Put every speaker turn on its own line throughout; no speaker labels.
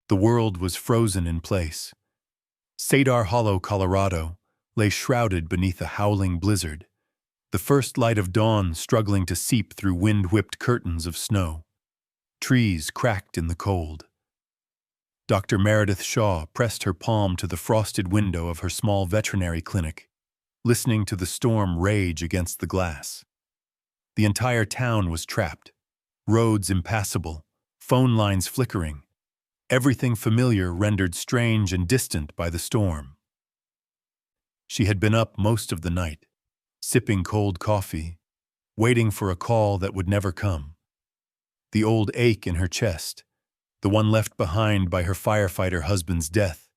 The world was frozen in place. Cedar Hollow, Colorado, lay shrouded beneath a howling blizzard, the first light of dawn struggling to seep through wind-whipped curtains of snow. Trees cracked in the cold. Dr. Meredith Shaw pressed her palm to the frosted window of her small veterinary clinic, listening to the storm rage against the glass. The entire town was trapped, roads impassable, phone lines flickering, everything familiar rendered strange and distant by the storm. She had been up most of the night, sipping cold coffee, waiting for a call that would never come. The old ache in her chest, the one left behind by her firefighter husband's death,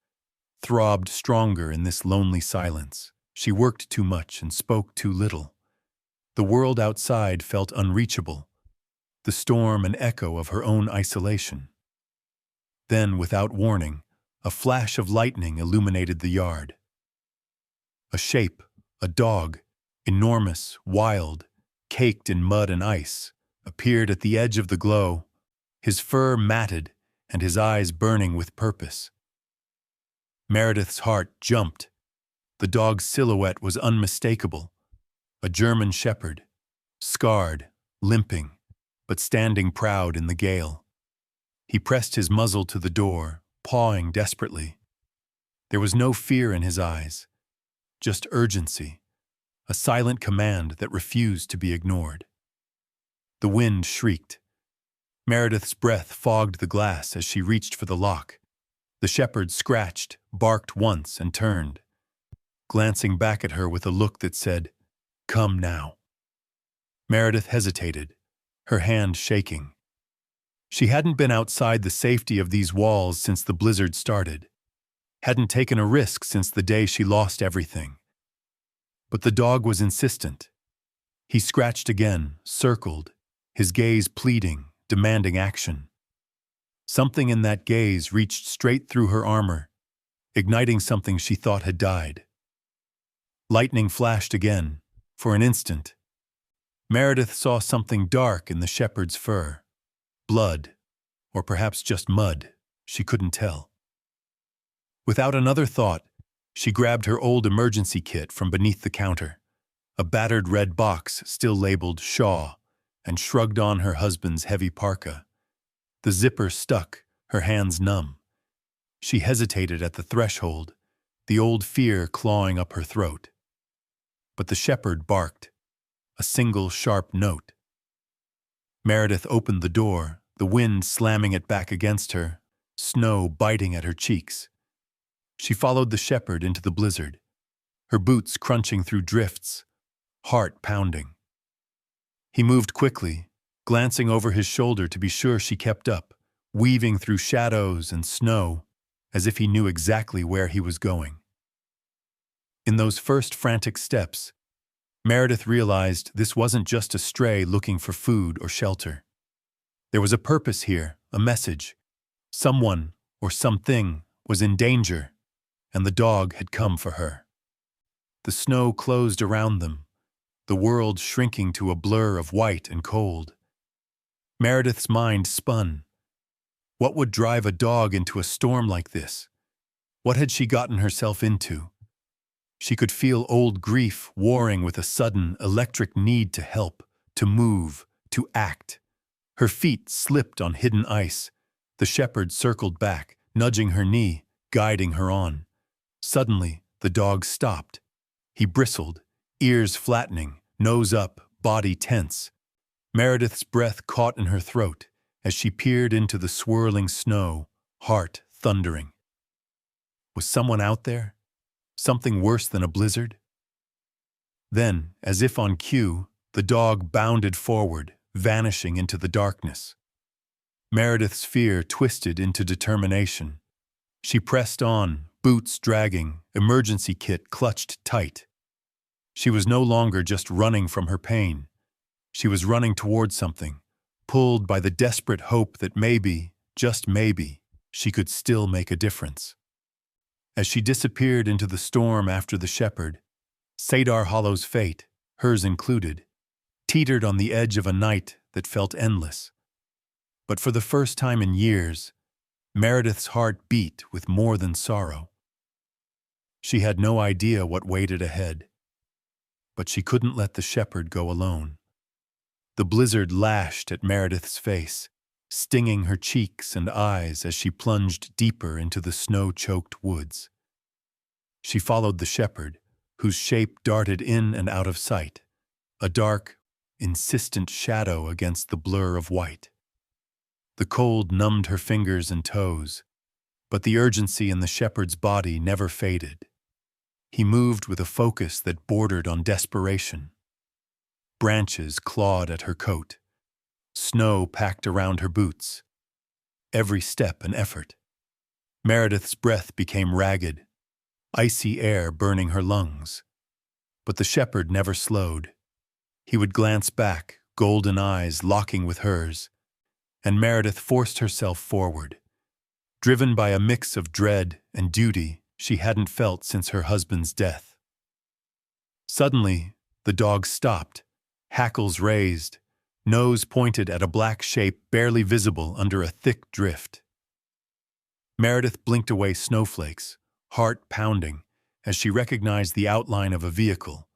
throbbed stronger in this lonely silence. She worked too much and spoke too little. The world outside felt unreachable, the storm an echo of her own isolation. Then, without warning, a flash of lightning illuminated the yard. A shape, a dog, enormous, wild, caked in mud and ice, appeared at the edge of the glow, his fur matted and his eyes burning with purpose. Meredith's heart jumped. The dog's silhouette was unmistakable. A German shepherd, scarred, limping, but standing proud in the gale. He pressed his muzzle to the door, pawing desperately. There was no fear in his eyes, just urgency, a silent command that refused to be ignored. The wind shrieked. Meredith's breath fogged the glass as she reached for the lock. The shepherd scratched, barked once, and turned, glancing back at her with a look that said, "Come now." Meredith hesitated, her hand shaking. She hadn't been outside the safety of these walls since the blizzard started, hadn't taken a risk since the day she lost everything. But the dog was insistent. He scratched again, circled, his gaze pleading, demanding action. Something in that gaze reached straight through her armor, igniting something she thought had died. Lightning flashed again, for an instant. Meredith saw something dark in the shepherd's fur. Blood, or perhaps just mud, she couldn't tell. Without another thought, she grabbed her old emergency kit from beneath the counter, a battered red box still labeled Shaw, and shrugged on her husband's heavy parka. The zipper stuck, her hands numb. She hesitated at the threshold, the old fear clawing up her throat. But the shepherd barked, a single sharp note. Meredith opened the door, the wind slamming it back against her, snow biting at her cheeks. She followed the shepherd into the blizzard, her boots crunching through drifts, heart pounding. He moved quickly, glancing over his shoulder to be sure she kept up, weaving through shadows and snow, as if he knew exactly where he was going. In those first frantic steps, Meredith realized this wasn't just a stray looking for food or shelter. There was a purpose here, a message. Someone, or something, was in danger, and the dog had come for her. The snow closed around them, the world shrinking to a blur of white and cold. Meredith's mind spun. What would drive a dog into a storm like this? What had she gotten herself into? She could feel old grief warring with a sudden, electric need to help, to move, to act. Her feet slipped on hidden ice. The shepherd circled back, nudging her knee, guiding her on. Suddenly, the dog stopped. He bristled, ears flattening, nose up, body tense. Meredith's breath caught in her throat as she peered into the swirling snow, heart thundering. Was someone out there? Something worse than a blizzard? Then, as if on cue, the dog bounded forward, vanishing into the darkness. Meredith's fear twisted into determination. She pressed on, boots dragging, emergency kit clutched tight. She was no longer just running from her pain. She was running toward something, pulled by the desperate hope that maybe, just maybe, she could still make a difference. As she disappeared into the storm after the shepherd, Cedar Hollow's fate, hers included, teetered on the edge of a night that felt endless. But for the first time in years, Meredith's heart beat with more than sorrow. She had no idea what waited ahead, but she couldn't let the shepherd go alone. The blizzard lashed at Meredith's face, stinging her cheeks and eyes as she plunged deeper into the snow-choked woods. She followed the shepherd, whose shape darted in and out of sight, a dark, insistent shadow against the blur of white. The cold numbed her fingers and toes, but the urgency in the shepherd's body never faded. He moved with a focus that bordered on desperation. Branches clawed at her coat. Snow packed around her boots. Every step an effort. Meredith's breath became ragged, icy air burning her lungs. But the shepherd never slowed. He would glance back, golden eyes locking with hers, and Meredith forced herself forward, driven by a mix of dread and duty she hadn't felt since her husband's death. Suddenly, the dog stopped, hackles raised, nose pointed at a black shape barely visible under a thick drift. Meredith blinked away snowflakes, heart pounding, as she recognized the outline of a vehicle,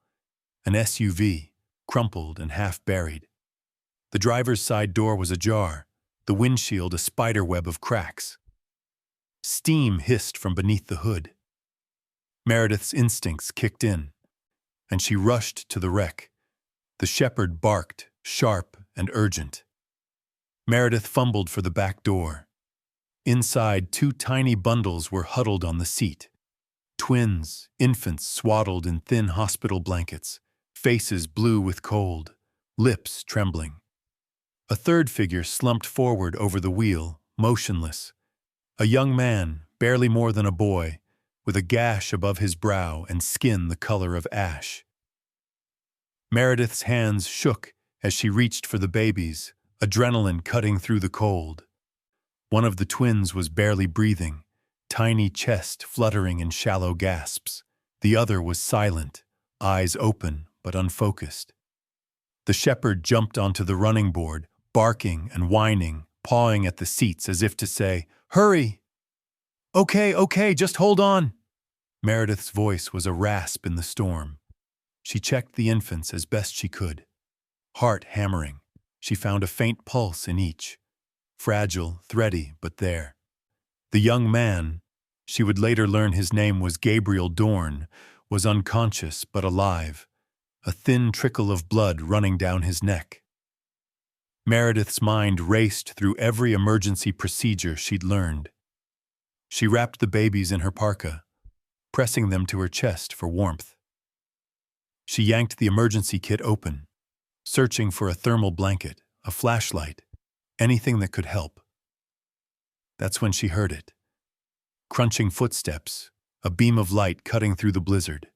an SUV, crumpled and half-buried. The driver's side door was ajar, the windshield a spiderweb of cracks. Steam hissed from beneath the hood. Meredith's instincts kicked in, and she rushed to the wreck. The shepherd barked, sharp and urgent. Meredith fumbled for the back door. Inside, two tiny bundles were huddled on the seat. Twins, infants swaddled in thin hospital blankets, faces blue with cold, lips trembling. A third figure slumped forward over the wheel, motionless. A young man, barely more than a boy, with a gash above his brow and skin the color of ash. Meredith's hands shook as she reached for the babies, adrenaline cutting through the cold. One of the twins was barely breathing, tiny chest fluttering in shallow gasps. The other was silent, eyes open but unfocused. The shepherd jumped onto the running board, barking and whining, pawing at the seats as if to say, "Hurry!" Okay, just hold on." Meredith's voice was a rasp in the storm. She checked the infants as best she could. Heart hammering, she found a faint pulse in each. Fragile, thready, but there. The young man, she would later learn his name was Gabriel Dorn, was unconscious but alive, a thin trickle of blood running down his neck. Meredith's mind raced through every emergency procedure she'd learned. She wrapped the babies in her parka, pressing them to her chest for warmth. She yanked the emergency kit open, searching for a thermal blanket, a flashlight, anything that could help. That's when she heard it. Crunching footsteps, a beam of light cutting through the blizzard.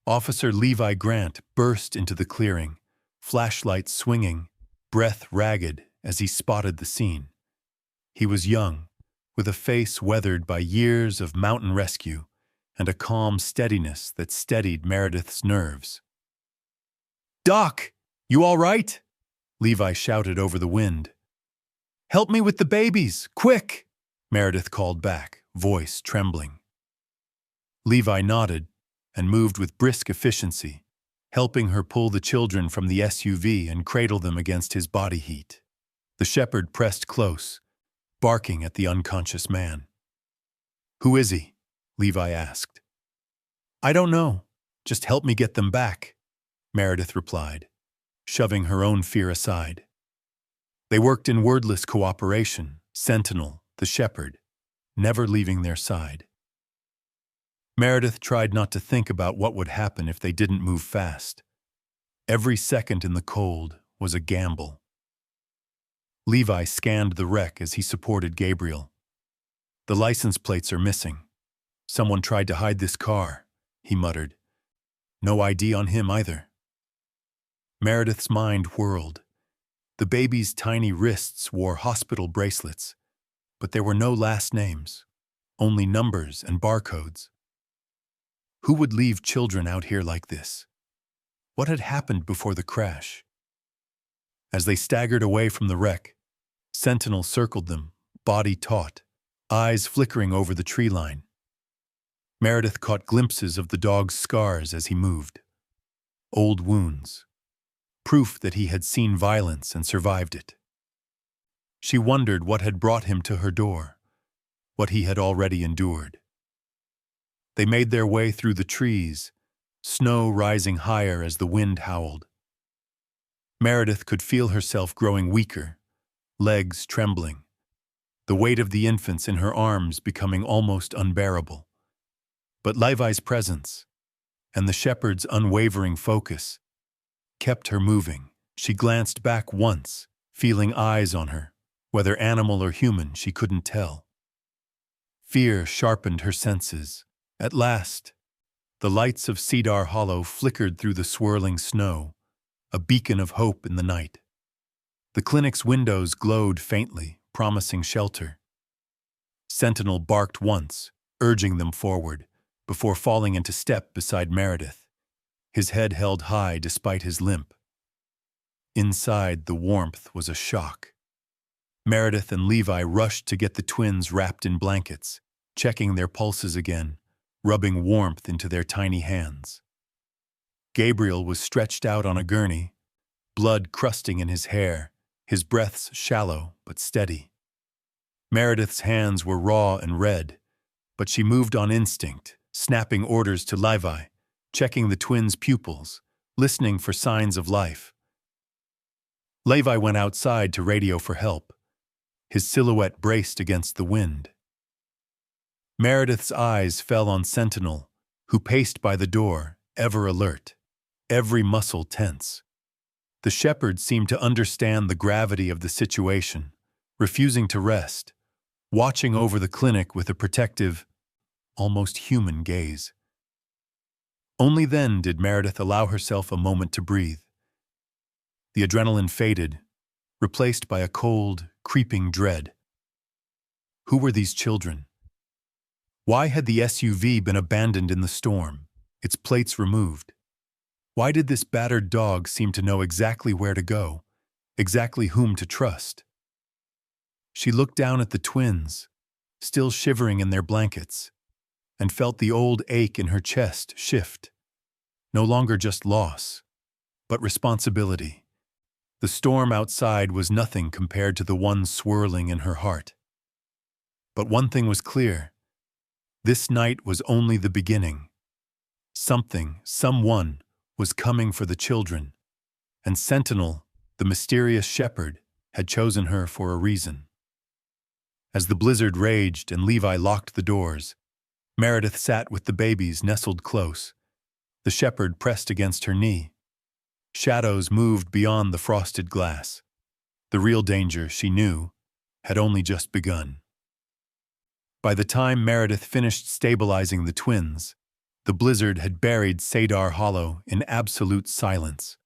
Officer Levi Grant burst into the clearing, flashlight swinging, breath ragged as he spotted the scene. He was young, with a face weathered by years of mountain rescue and a calm steadiness that steadied Meredith's nerves. "Doc, you all right?" Levi shouted over the wind. "Help me with the babies, quick!" Meredith called back, voice trembling. Levi nodded and moved with brisk efficiency, helping her pull the children from the SUV and cradle them against his body heat. The shepherd pressed close, barking at the unconscious man. "Who is he?" Levi asked. "I don't know. Just help me get them back," Meredith replied, shoving her own fear aside. They worked in wordless cooperation, Sentinel, the shepherd, never leaving their side. Meredith tried not to think about what would happen if they didn't move fast. Every second in the cold was a gamble. Levi scanned the wreck as he supported Gabriel. "The license plates are missing. Someone tried to hide this car," he muttered. "No ID on him either." Meredith's mind whirled. The baby's tiny wrists wore hospital bracelets, but there were no last names, only numbers and barcodes. Who would leave children out here like this? What had happened before the crash? As they staggered away from the wreck, Sentinel circled them, body taut, eyes flickering over the tree line. Meredith caught glimpses of the dog's scars as he moved. Old wounds. Proof that he had seen violence and survived it. She wondered what had brought him to her door, what he had already endured. They made their way through the trees, snow rising higher as the wind howled. Meredith could feel herself growing weaker, legs trembling, the weight of the infants in her arms becoming almost unbearable. But Levi's presence, and the shepherd's unwavering focus, kept her moving. She glanced back once, feeling eyes on her, whether animal or human she couldn't tell. Fear sharpened her senses. At last, the lights of Cedar Hollow flickered through the swirling snow, a beacon of hope in the night. The clinic's windows glowed faintly, promising shelter. Sentinel barked once, urging them forward, before falling into step beside Meredith, his head held high despite his limp. Inside, the warmth was a shock. Meredith and Levi rushed to get the twins wrapped in blankets, checking their pulses again, rubbing warmth into their tiny hands. Gabriel was stretched out on a gurney, blood crusting in his hair, his breaths shallow but steady. Meredith's hands were raw and red, but she moved on instinct, snapping orders to Levi, checking the twins' pupils, listening for signs of life. Levi went outside to radio for help, his silhouette braced against the wind. Meredith's eyes fell on Sentinel, who paced by the door, ever alert, every muscle tense. The shepherd seemed to understand the gravity of the situation, refusing to rest, watching over the clinic with a protective, almost human gaze. Only then did Meredith allow herself a moment to breathe. The adrenaline faded, replaced by a cold, creeping dread. Who were these children? Why had the SUV been abandoned in the storm, its plates removed? Why did this battered dog seem to know exactly where to go, exactly whom to trust? She looked down at the twins, still shivering in their blankets, and felt the old ache in her chest shift. No longer just loss, but responsibility. The storm outside was nothing compared to the one swirling in her heart. But one thing was clear. This night was only the beginning. Something, someone, was coming for the children, and Sentinel, the mysterious shepherd, had chosen her for a reason. As the blizzard raged and Levi locked the doors, Meredith sat with the babies nestled close, the shepherd pressed against her knee. Shadows moved beyond the frosted glass. The real danger, she knew, had only just begun. By the time Meredith finished stabilizing the twins, the blizzard had buried Cedar Hollow in absolute silence.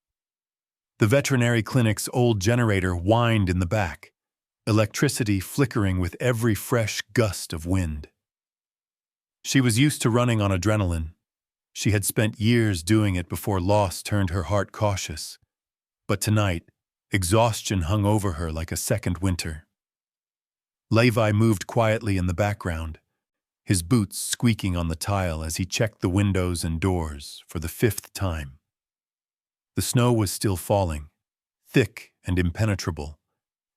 The veterinary clinic's old generator whined in the back, electricity flickering with every fresh gust of wind. She was used to running on adrenaline. She had spent years doing it before loss turned her heart cautious. But tonight, exhaustion hung over her like a second winter. Levi moved quietly in the background, his boots squeaking on the tile as he checked the windows and doors for the 5th time. The snow was still falling, thick and impenetrable,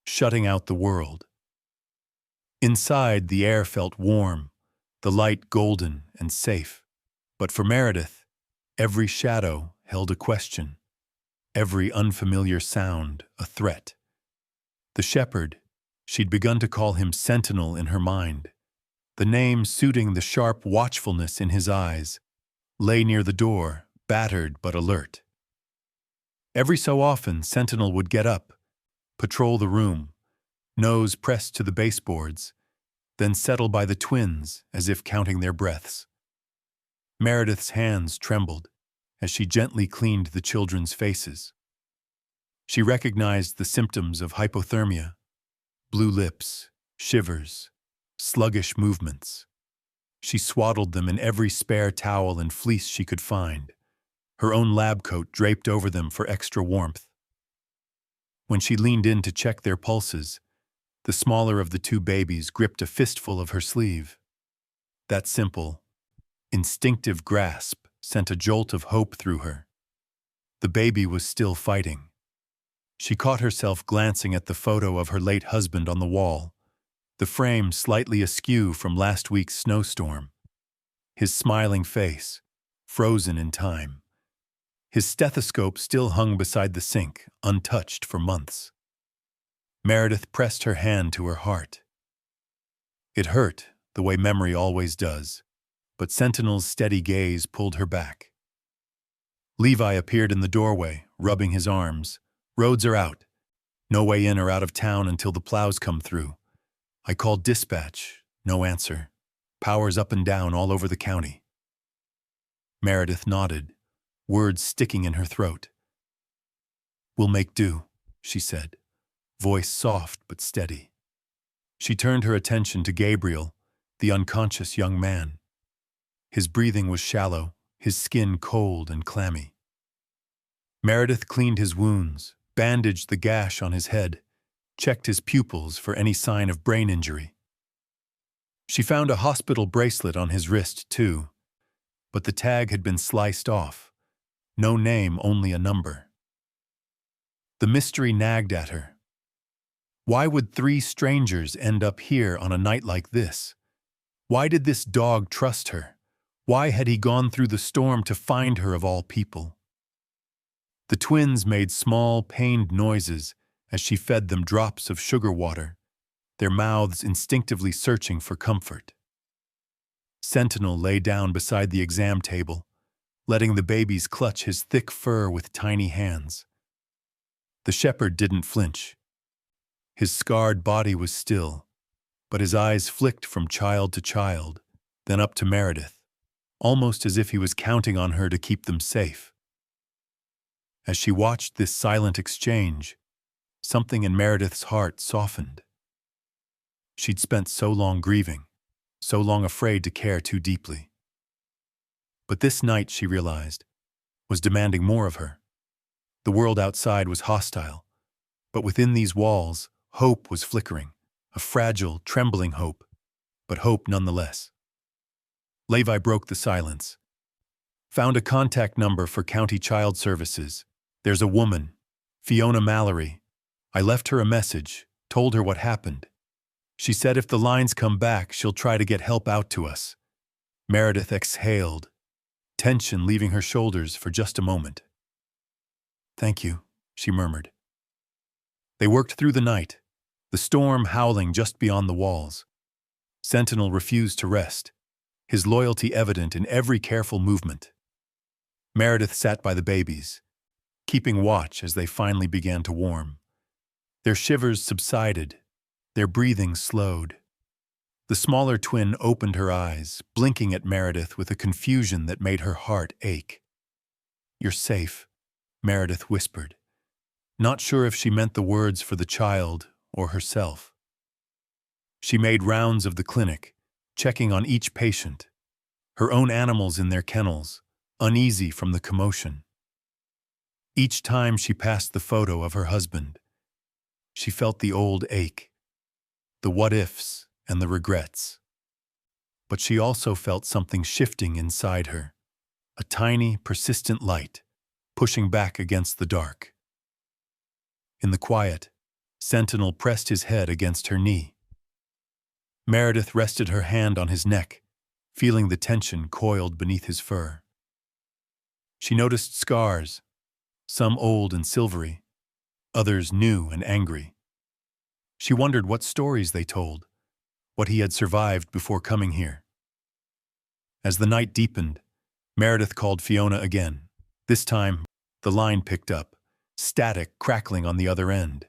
shutting out the world. Inside, the air felt warm, the light golden and safe. But for Meredith, every shadow held a question, every unfamiliar sound a threat. The shepherd, she'd begun to call him Sentinel in her mind, the name suiting the sharp watchfulness in his eyes, lay near the door, battered but alert. Every so often, Sentinel would get up, patrol the room, nose pressed to the baseboards, then settle by the twins as if counting their breaths. Meredith's hands trembled as she gently cleaned the children's faces. She recognized the symptoms of hypothermia: blue lips, shivers, sluggish movements. She swaddled them in every spare towel and fleece she could find, her own lab coat draped over them for extra warmth. When she leaned in to check their pulses, The smaller of the two babies gripped a fistful of her sleeve. That simple, instinctive grasp sent a jolt of hope through her. The baby was still fighting. She caught herself glancing at the photo of her late husband on the wall, the frame slightly askew from last week's snowstorm. His smiling face, frozen in time. His stethoscope still hung beside the sink, untouched for months. Meredith pressed her hand to her heart. It hurt, the way memory always does, but Sentinel's steady gaze pulled her back. Levi appeared in the doorway, rubbing his arms. Roads are out. No way in or out of town until the plows come through. I called dispatch. No answer. Power's up and down all over the county. Meredith nodded, words sticking in her throat. We'll make do, she said, voice soft but steady. She turned her attention to Gabriel, the unconscious young man. His breathing was shallow, his skin cold and clammy. Meredith cleaned his wounds, bandaged the gash on his head, checked his pupils for any sign of brain injury. She found a hospital bracelet on his wrist, too, but the tag had been sliced off. No name, only a number. The mystery nagged at her. Why would three strangers end up here on a night like this? Why did this dog trust her? Why had he gone through the storm to find her of all people? The twins made small, pained noises as she fed them drops of sugar water, their mouths instinctively searching for comfort. Sentinel lay down beside the exam table, letting the babies clutch his thick fur with tiny hands. The shepherd didn't flinch. His scarred body was still, but his eyes flicked from child to child, then up to Meredith, almost as if he was counting on her to keep them safe. As she watched this silent exchange, something in Meredith's heart softened. She'd spent so long grieving, so long afraid to care too deeply. But this night, she realized, was demanding more of her. The world outside was hostile, but within these walls, hope was flickering, a fragile, trembling hope, but hope nonetheless. Levi broke the silence. Found a contact number for County Child Services. There's a woman, Fiona Mallory. I left her a message, told her what happened. She said if the lines come back, she'll try to get help out to us. Meredith exhaled, tension leaving her shoulders for just a moment. Thank you, she murmured. They worked through the night, the storm howling just beyond the walls. Sentinel refused to rest, his loyalty evident in every careful movement. Meredith sat by the babies, keeping watch as they finally began to warm. Their shivers subsided, their breathing slowed. The smaller twin opened her eyes, blinking at Meredith with a confusion that made her heart ache. You're safe, Meredith whispered, not sure if she meant the words for the child or herself. She made rounds of the clinic, checking on each patient, her own animals in their kennels, uneasy from the commotion. Each time she passed the photo of her husband, she felt the old ache, the what-ifs and the regrets. But she also felt something shifting inside her, a tiny, persistent light, pushing back against the dark. In the quiet, Sentinel pressed his head against her knee. Meredith rested her hand on his neck, feeling the tension coiled beneath his fur. She noticed scars, some old and silvery, others new and angry. She wondered what stories they told, what he had survived before coming here. As the night deepened, Meredith called Fiona again. This time, the line picked up, static crackling on the other end.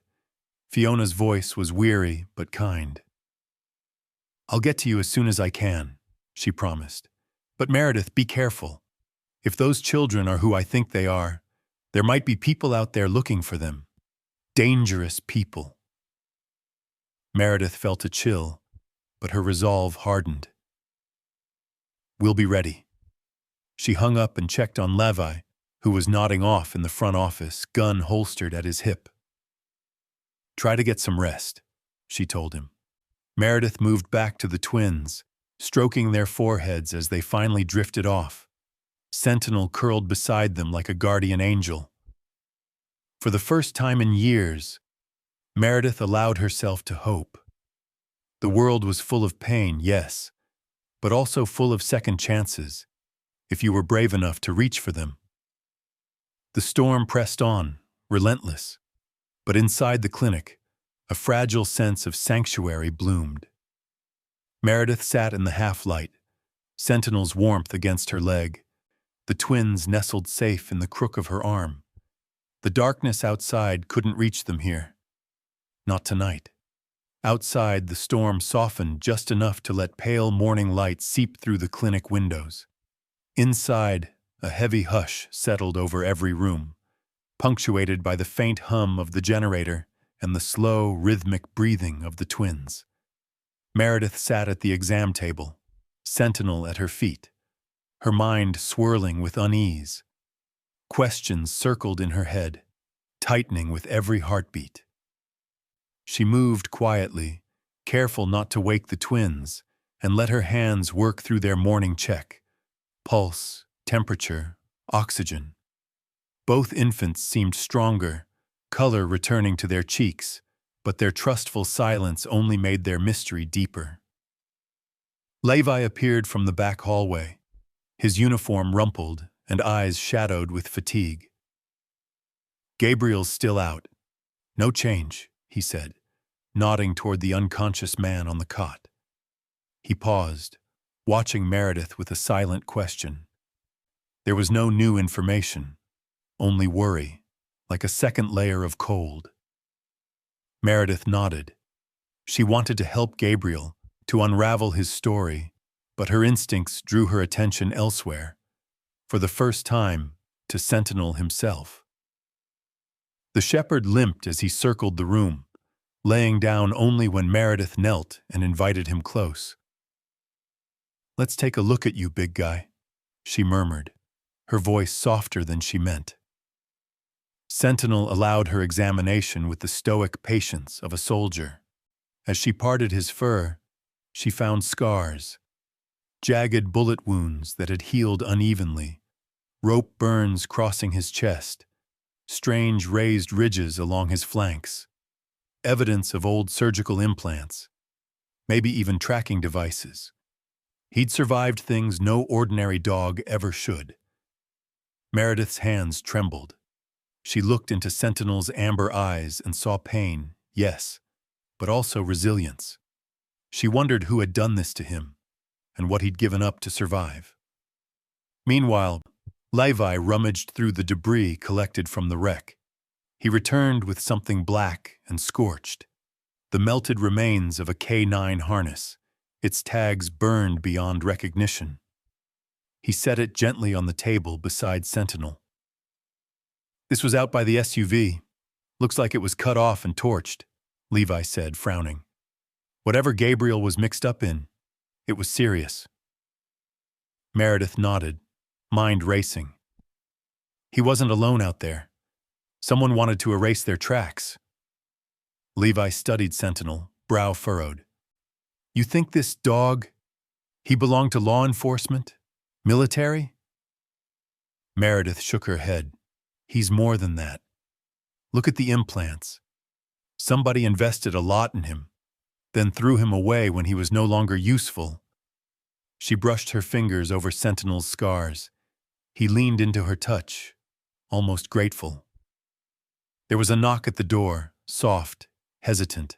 Fiona's voice was weary but kind. I'll get to you as soon as I can, she promised. But Meredith, be careful. If those children are who I think they are, there might be people out there looking for them. Dangerous people. Meredith felt a chill, but her resolve hardened. We'll be ready. She hung up and checked on Levi, who was nodding off in the front office, gun holstered at his hip. Try to get some rest, she told him. Meredith moved back to the twins, stroking their foreheads as they finally drifted off. Sentinel curled beside them like a guardian angel. For the first time in years, Meredith allowed herself to hope. The world was full of pain, yes, but also full of second chances, if you were brave enough to reach for them. The storm pressed on, relentless, but inside the clinic, a fragile sense of sanctuary bloomed. Meredith sat in the half-light, Sentinel's warmth against her leg, the twins nestled safe in the crook of her arm. The darkness outside couldn't reach them here. Not tonight. Outside, the storm softened just enough to let pale morning light seep through the clinic windows. Inside, a heavy hush settled over every room, punctuated by the faint hum of the generator and the slow, rhythmic breathing of the twins. Meredith sat at the exam table, Sentinel at her feet, her mind swirling with unease. Questions circled in her head, tightening with every heartbeat. She moved quietly, careful not to wake the twins, and let her hands work through their morning check. Pulse, temperature, oxygen. Both infants seemed stronger, color returning to their cheeks, but their trustful silence only made their mystery deeper. Levi appeared from the back hallway, his uniform rumpled and eyes shadowed with fatigue. "Gabriel's still out. No change," he said, nodding toward the unconscious man on the cot. He paused, watching Meredith with a silent question. There was no new information, only worry, like a second layer of cold. Meredith nodded. She wanted to help Gabriel, to unravel his story, but her instincts drew her attention elsewhere, for the first time, to Sentinel himself. The shepherd limped as he circled the room, laying down only when Meredith knelt and invited him close. "Let's take a look at you, big guy," she murmured, her voice softer than she meant. Sentinel allowed her examination with the stoic patience of a soldier. As she parted his fur, she found scars, jagged bullet wounds that had healed unevenly, rope burns crossing his chest, strange raised ridges along his flanks, evidence of old surgical implants, maybe even tracking devices. He'd survived things no ordinary dog ever should. Meredith's hands trembled. She looked into Sentinel's amber eyes and saw pain, yes, but also resilience. She wondered who had done this to him, and what he'd given up to survive. Meanwhile, Levi rummaged through the debris collected from the wreck. He returned with something black and scorched, the melted remains of a K9 harness, its tags burned beyond recognition. He set it gently on the table beside Sentinel. "This was out by the SUV. Looks like it was cut off and torched," Levi said, frowning. "Whatever Gabriel was mixed up in, it was serious." Meredith nodded, mind racing. He wasn't alone out there. Someone wanted to erase their tracks. Levi studied Sentinel, brow furrowed. "You think this dog, he belonged to law enforcement? Military?" Meredith shook her head. "He's more than that. Look at the implants. Somebody invested a lot in him, then threw him away when he was no longer useful." She brushed her fingers over Sentinel's scars. He leaned into her touch, almost grateful. There was a knock at the door, soft, hesitant.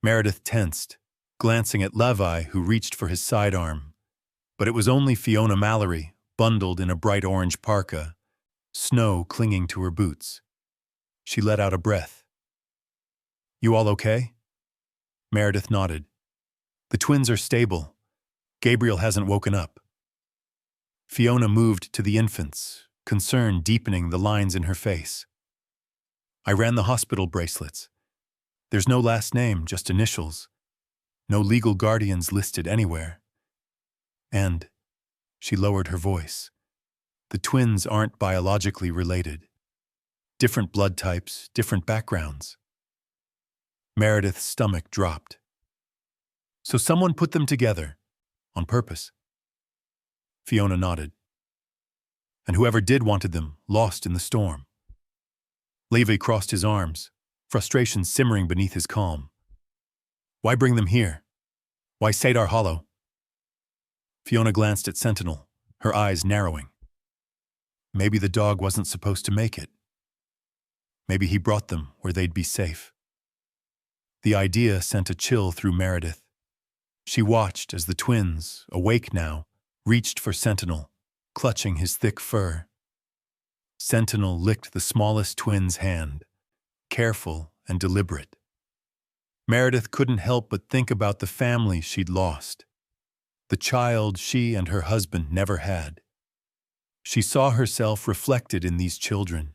Meredith tensed, glancing at Levi, who reached for his sidearm. But it was only Fiona Mallory, bundled in a bright orange parka, snow clinging to her boots. She let out a breath. "You all okay?" Meredith nodded. "The twins are stable. Gabriel hasn't woken up." Fiona moved to the infants, concern deepening the lines in her face. "I ran the hospital bracelets. There's no last name, just initials. No legal guardians listed anywhere. And," she lowered her voice, "the twins aren't biologically related. Different blood types, different backgrounds." Meredith's stomach dropped. So someone put them together, on purpose. Fiona nodded. And whoever did wanted them, lost in the storm. Levi crossed his arms, frustration simmering beneath his calm. Why bring them here? Why Cedar Hollow? Fiona glanced at Sentinel, her eyes narrowing. Maybe the dog wasn't supposed to make it. Maybe he brought them where they'd be safe. The idea sent a chill through Meredith. She watched as the twins, awake now, reached for Sentinel, clutching his thick fur. Sentinel licked the smallest twin's hand, careful and deliberate. Meredith couldn't help but think about the family she'd lost, the child she and her husband never had. She saw herself reflected in these children,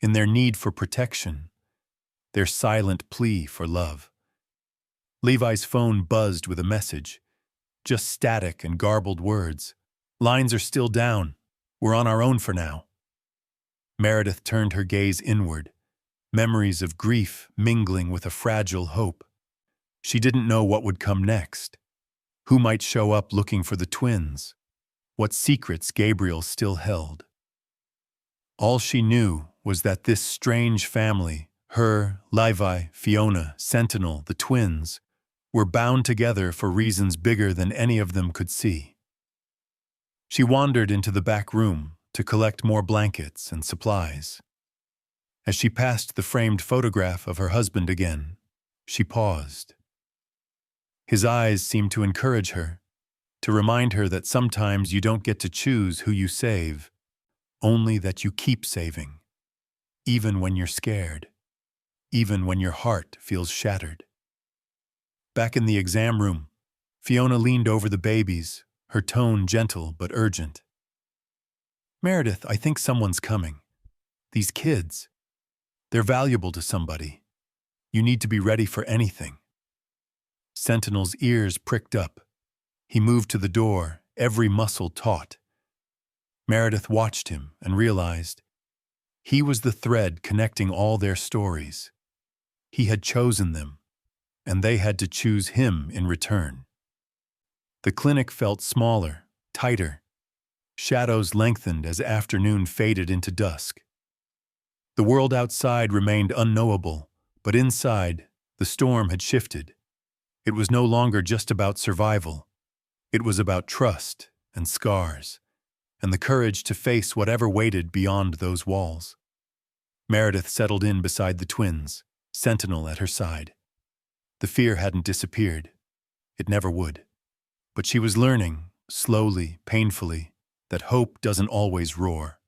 in their need for protection, their silent plea for love. Levi's phone buzzed with a message, just static and garbled words. Lines are still down. We're on our own for now. Meredith turned her gaze inward, memories of grief mingling with a fragile hope. She didn't know what would come next. Who might show up looking for the twins? What secrets Gabriel still held? All she knew was that this strange family, her, Levi, Fiona, Sentinel, the twins, were bound together for reasons bigger than any of them could see. She wandered into the back room to collect more blankets and supplies. As she passed the framed photograph of her husband again, she paused. His eyes seemed to encourage her, to remind her that sometimes you don't get to choose who you save, only that you keep saving, even when you're scared, even when your heart feels shattered. Back in the exam room, Fiona leaned over the babies, her tone gentle but urgent. Meredith, I think someone's coming. These kids, they're valuable to somebody. You need to be ready for anything. Sentinel's ears pricked up. He moved to the door, every muscle taut. Meredith watched him and realized he was the thread connecting all their stories. He had chosen them, and they had to choose him in return. The clinic felt smaller, tighter. Shadows lengthened as afternoon faded into dusk. The world outside remained unknowable, but inside, the storm had shifted. It was no longer just about survival. It was about trust and scars, and the courage to face whatever waited beyond those walls. Meredith settled in beside the twins, Sentinel at her side. The fear hadn't disappeared. It never would. But she was learning, slowly, painfully, that hope doesn't always roar.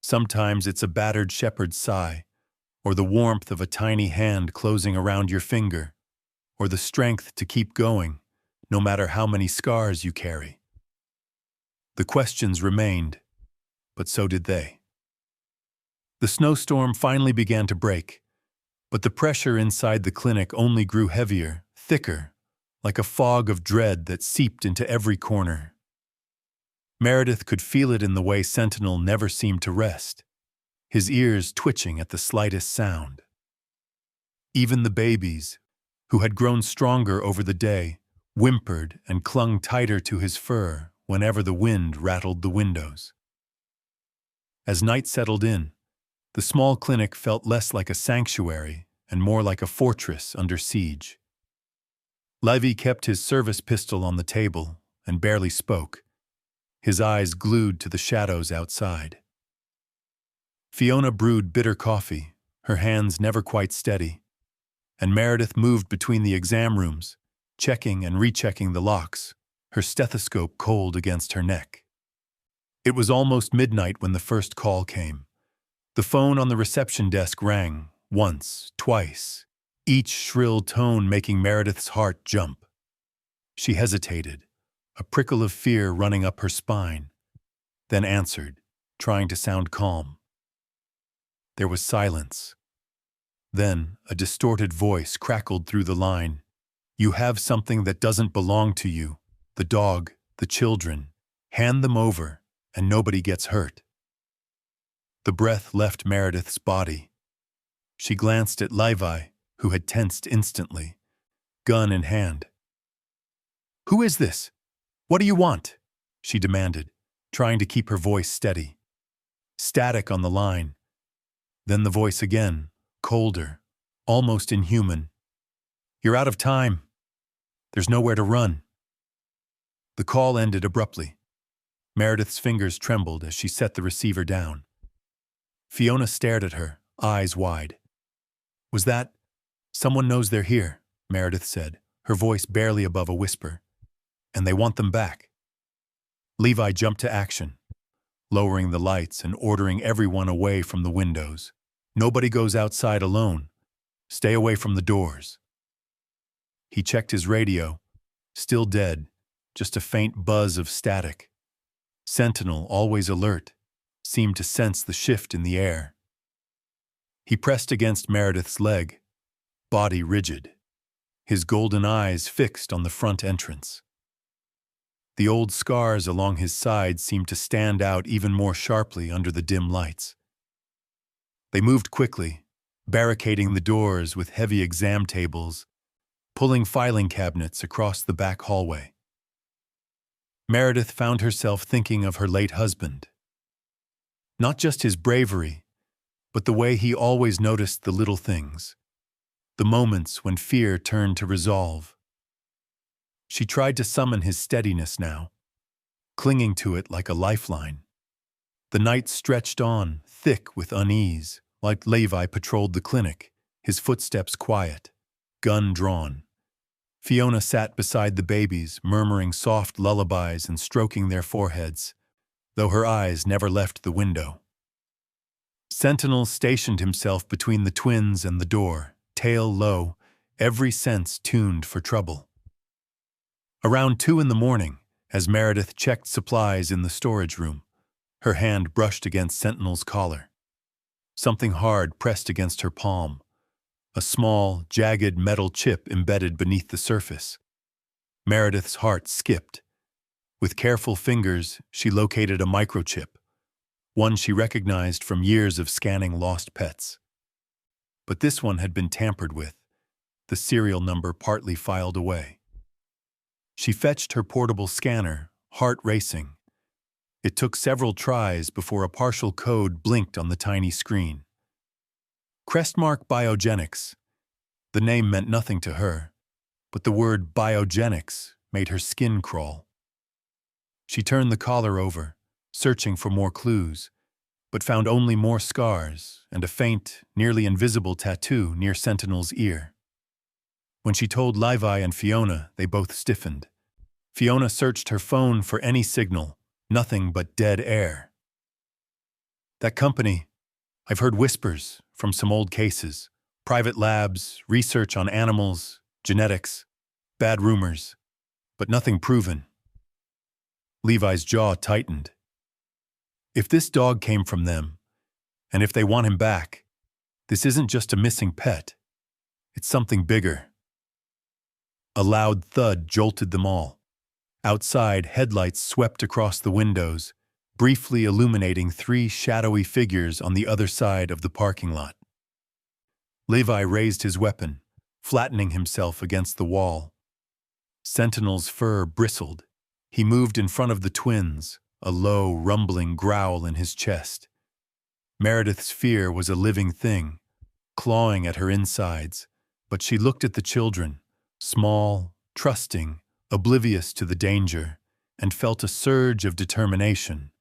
Sometimes it's a battered shepherd's sigh, or the warmth of a tiny hand closing around your finger, or the strength to keep going, no matter how many scars you carry. The questions remained, but so did they. The snowstorm finally began to break, but the pressure inside the clinic only grew heavier, thicker, like a fog of dread that seeped into every corner. Meredith could feel it in the way Sentinel never seemed to rest, his ears twitching at the slightest sound. Even the babies, who had grown stronger over the day, whimpered and clung tighter to his fur whenever the wind rattled the windows. As night settled in, the small clinic felt less like a sanctuary and more like a fortress under siege. Levi kept his service pistol on the table and barely spoke, his eyes glued to the shadows outside. Fiona brewed bitter coffee, her hands never quite steady, and Meredith moved between the exam rooms, checking and rechecking the locks, her stethoscope cold against her neck. It was almost midnight when the first call came. The phone on the reception desk rang, once, twice, each shrill tone making Meredith's heart jump. She hesitated, a prickle of fear running up her spine, then answered, trying to sound calm. There was silence. Then a distorted voice crackled through the line. You have something that doesn't belong to you, the dog, the children. Hand them over, and nobody gets hurt. The breath left Meredith's body. She glanced at Levi, who had tensed instantly, gun in hand. "Who is this? What do you want?" she demanded, trying to keep her voice steady. Static on the line. Then the voice again, colder, almost inhuman. "You're out of time. There's nowhere to run." The call ended abruptly. Meredith's fingers trembled as she set the receiver down. Fiona stared at her, eyes wide. "Was that—" "Someone knows they're here," Meredith said, her voice barely above a whisper. "And they want them back." Levi jumped to action, lowering the lights and ordering everyone away from the windows. "Nobody goes outside alone. Stay away from the doors." He checked his radio. Still dead, just a faint buzz of static. Sentinel, always alert, seemed to sense the shift in the air. He pressed against Meredith's leg, body rigid, his golden eyes fixed on the front entrance. The old scars along his side seemed to stand out even more sharply under the dim lights. They moved quickly, barricading the doors with heavy exam tables, pulling filing cabinets across the back hallway. Meredith found herself thinking of her late husband. Not just his bravery, but the way he always noticed the little things, the moments when fear turned to resolve. She tried to summon his steadiness now, clinging to it like a lifeline. The night stretched on, thick with unease, like Levi patrolled the clinic, his footsteps quiet, gun drawn. Fiona sat beside the babies, murmuring soft lullabies and stroking their foreheads, though her eyes never left the window. Sentinel stationed himself between the twins and the door, tail low, every sense tuned for trouble. Around 2 a.m, as Meredith checked supplies in the storage room, her hand brushed against Sentinel's collar. Something hard pressed against her palm, a small, jagged metal chip embedded beneath the surface. Meredith's heart skipped. With careful fingers, she located a microchip, one she recognized from years of scanning lost pets. But this one had been tampered with, the serial number partly filed away. She fetched her portable scanner, heart racing. It took several tries before a partial code blinked on the tiny screen. Crestmark Biogenics. The name meant nothing to her, but the word biogenics made her skin crawl. She turned the collar over, searching for more clues, but found only more scars and a faint, nearly invisible tattoo near Sentinel's ear. When she told Levi and Fiona, they both stiffened. Fiona searched her phone for any signal, nothing but dead air. "That company, I've heard whispers from some old cases, private labs, research on animals, genetics, bad rumors, but nothing proven." Levi's jaw tightened. If this dog came from them, and if they want him back, this isn't just a missing pet. It's something bigger. A loud thud jolted them all. Outside, headlights swept across the windows, briefly illuminating 3 shadowy figures on the other side of the parking lot. Levi raised his weapon, flattening himself against the wall. Sentinel's fur bristled. He moved in front of the twins, a low, rumbling growl in his chest. Meredith's fear was a living thing, clawing at her insides, but she looked at the children, small, trusting, oblivious to the danger, and felt a surge of determination.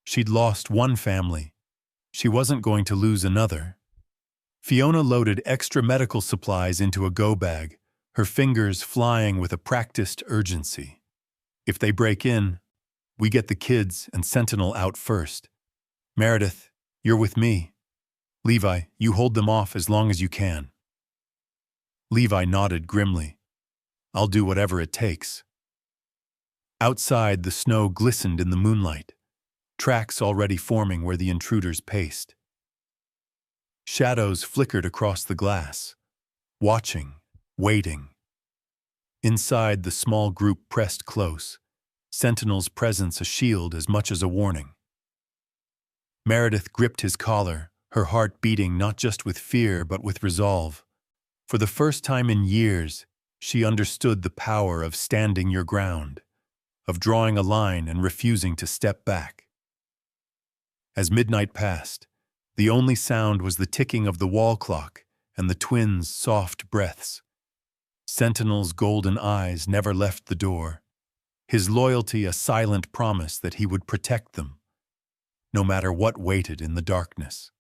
She'd lost one family. She wasn't going to lose another. Fiona loaded extra medical supplies into a go bag, her fingers flying with a practiced urgency. If they break in, we get the kids and Sentinel out first. Meredith, you're with me. Levi, you hold them off as long as you can. Levi nodded grimly. I'll do whatever it takes. Outside, the snow glistened in the moonlight, tracks already forming where the intruders paced. Shadows flickered across the glass, watching, waiting. Inside, the small group pressed close, Sentinel's presence a shield as much as a warning. Meredith gripped his collar, her heart beating not just with fear but with resolve. For the first time in years, she understood the power of standing your ground, of drawing a line and refusing to step back. As midnight passed, the only sound was the ticking of the wall clock and the twins' soft breaths. Sentinel's golden eyes never left the door, his loyalty a silent promise that he would protect them, no matter what waited in the darkness.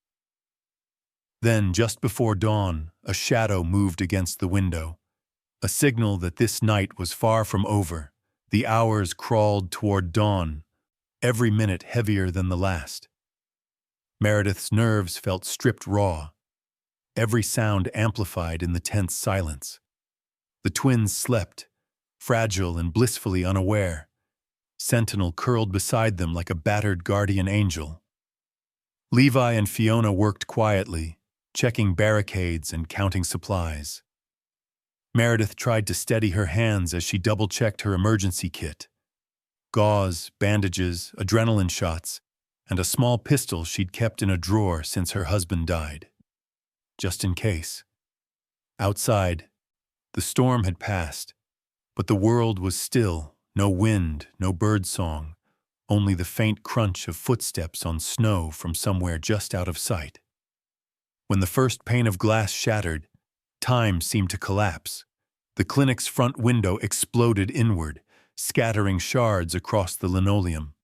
Then, just before dawn, a shadow moved against the window, a signal that this night was far from over. The hours crawled toward dawn, every minute heavier than the last. Meredith's nerves felt stripped raw, every sound amplified in the tense silence. The twins slept, fragile and blissfully unaware. Sentinel curled beside them like a battered guardian angel. Levi and Fiona worked quietly, checking barricades and counting supplies. Meredith tried to steady her hands as she double-checked her emergency kit. Gauze, bandages, adrenaline shots, and a small pistol she'd kept in a drawer since her husband died. Just in case. Outside, the storm had passed, but the world was still, no wind, no birdsong, only the faint crunch of footsteps on snow from somewhere just out of sight. When the first pane of glass shattered, time seemed to collapse. The clinic's front window exploded inward, scattering shards across the linoleum.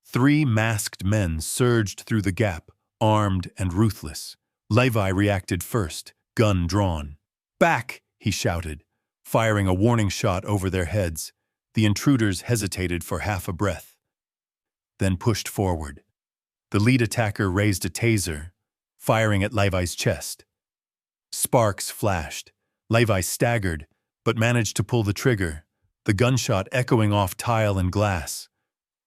3 masked men surged through the gap, armed and ruthless. Levi reacted first, gun drawn. "Back!" he shouted, firing a warning shot over their heads. The intruders hesitated for half a breath, then pushed forward. The lead attacker raised a taser, firing at Levi's chest. Sparks flashed. Levi staggered, but managed to pull the trigger, the gunshot echoing off tile and glass.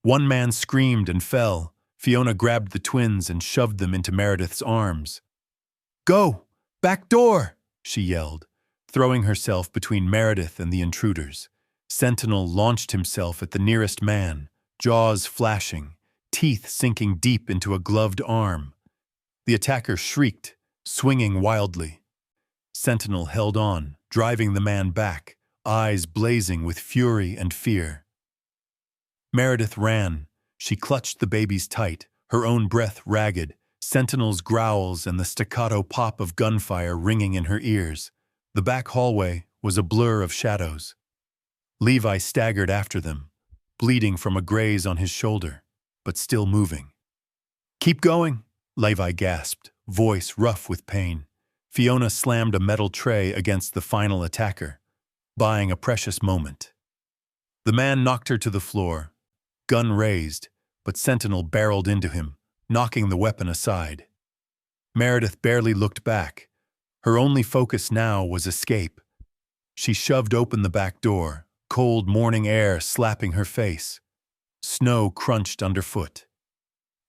One man screamed and fell. Fiona grabbed the twins and shoved them into Meredith's arms. "Go! Back door!" she yelled, throwing herself between Meredith and the intruders. Sentinel launched himself at the nearest man, jaws flashing, teeth sinking deep into a gloved arm. The attacker shrieked, swinging wildly. Sentinel held on, driving the man back, eyes blazing with fury and fear. Meredith ran. She clutched the babies tight, her own breath ragged, Sentinel's growls and the staccato pop of gunfire ringing in her ears. The back hallway was a blur of shadows. Levi staggered after them, bleeding from a graze on his shoulder, but still moving. "Keep going," Levi gasped, voice rough with pain. Fiona slammed a metal tray against the final attacker, buying a precious moment. The man knocked her to the floor, gun raised, but Sentinel barreled into him, knocking the weapon aside. Meredith barely looked back. Her only focus now was escape. She shoved open the back door, cold morning air slapping her face. Snow crunched underfoot.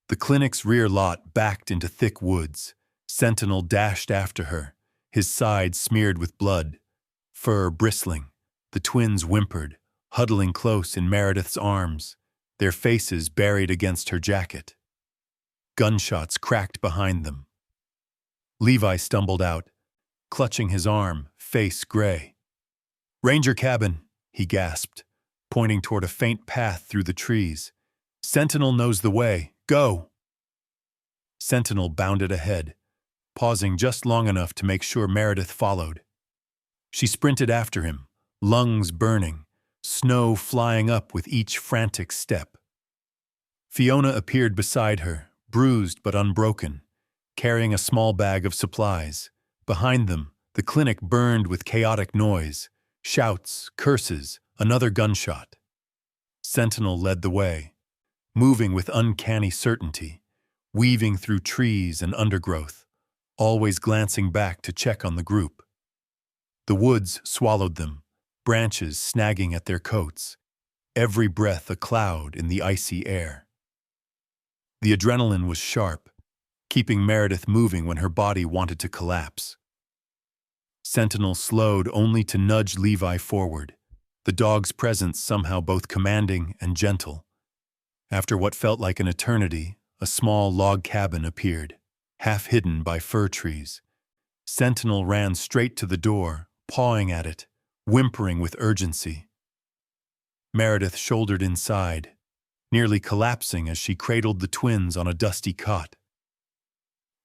The clinic's rear lot backed into thick woods. Sentinel dashed after her, his side smeared with blood, fur bristling. The twins whimpered, huddling close in Meredith's arms, their faces buried against her jacket. Gunshots cracked behind them. Levi stumbled out, clutching his arm, face gray. "Ranger cabin," he gasped, pointing toward a faint path through the trees. "Sentinel knows the way. Go!" Sentinel bounded ahead, pausing just long enough to make sure Meredith followed. She sprinted after him, lungs burning, snow flying up with each frantic step. Fiona appeared beside her, bruised but unbroken, carrying a small bag of supplies. Behind them, the clinic burned with chaotic noise, shouts, curses, another gunshot. Sentinel led the way, moving with uncanny certainty, weaving through trees and undergrowth, always glancing back to check on the group. The woods swallowed them, branches snagging at their coats, every breath a cloud in the icy air. The adrenaline was sharp, keeping Meredith moving when her body wanted to collapse. Sentinel slowed only to nudge Levi forward, the dog's presence somehow both commanding and gentle. After what felt like an eternity, a small log cabin appeared, half hidden by fir trees. Sentinel ran straight to the door, pawing at it, whimpering with urgency. Meredith shouldered inside, nearly collapsing as she cradled the twins on a dusty cot.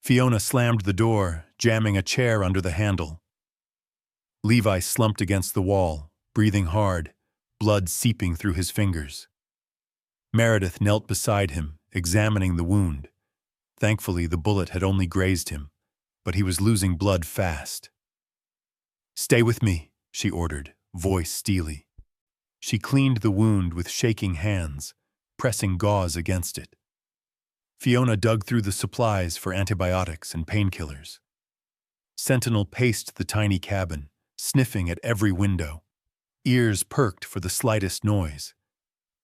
Fiona slammed the door, jamming a chair under the handle. Levi slumped against the wall, breathing hard, blood seeping through his fingers. Meredith knelt beside him, examining the wound. Thankfully, the bullet had only grazed him, but he was losing blood fast. "Stay with me," she ordered, voice steely. She cleaned the wound with shaking hands, pressing gauze against it. Fiona dug through the supplies for antibiotics and painkillers. Sentinel paced the tiny cabin, sniffing at every window. Ears perked for the slightest noise.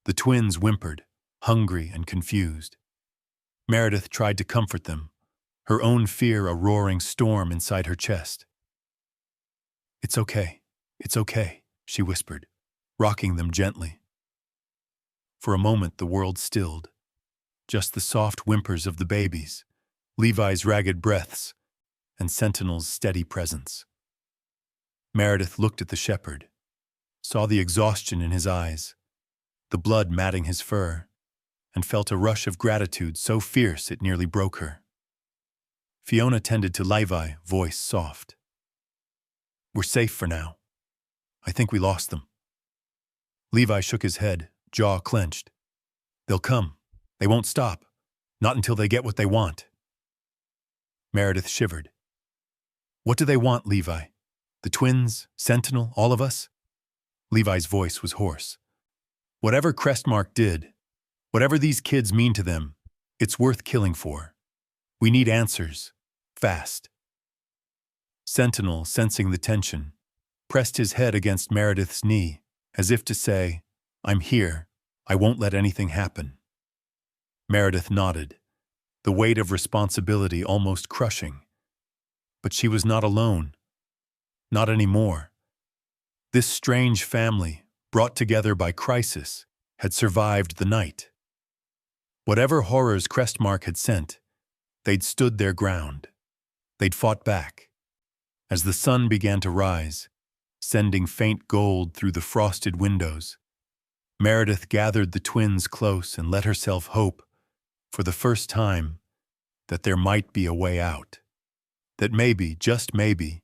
The twins whimpered, hungry and confused. Meredith tried to comfort them, her own fear a roaring storm inside her chest. It's okay, she whispered, rocking them gently. For a moment the world stilled. Just the soft whimpers of the babies, Levi's ragged breaths, and Sentinel's steady presence. Meredith looked at the shepherd, saw the exhaustion in his eyes, the blood matting his fur, and felt a rush of gratitude so fierce it nearly broke her. Fiona tended to Levi, voice soft. "We're safe for now. I think we lost them." Levi shook his head, jaw clenched. "They'll come. They won't stop. Not until they get what they want." Meredith shivered. "What do they want, Levi? The twins, Sentinel, all of us?" Levi's voice was hoarse. "Whatever Crestmark did, whatever these kids mean to them, it's worth killing for. We need answers. Fast." Sentinel, sensing the tension, pressed his head against Meredith's knee, as if to say, "I'm here. I won't let anything happen." Meredith nodded, the weight of responsibility almost crushing. But she was not alone. Not anymore. This strange family, brought together by crisis, had survived the night. Whatever horrors Crestmark had sent, they'd stood their ground. They'd fought back. As the sun began to rise, sending faint gold through the frosted windows, Meredith gathered the twins close and let herself hope, for the first time, that there might be a way out. That maybe, just maybe,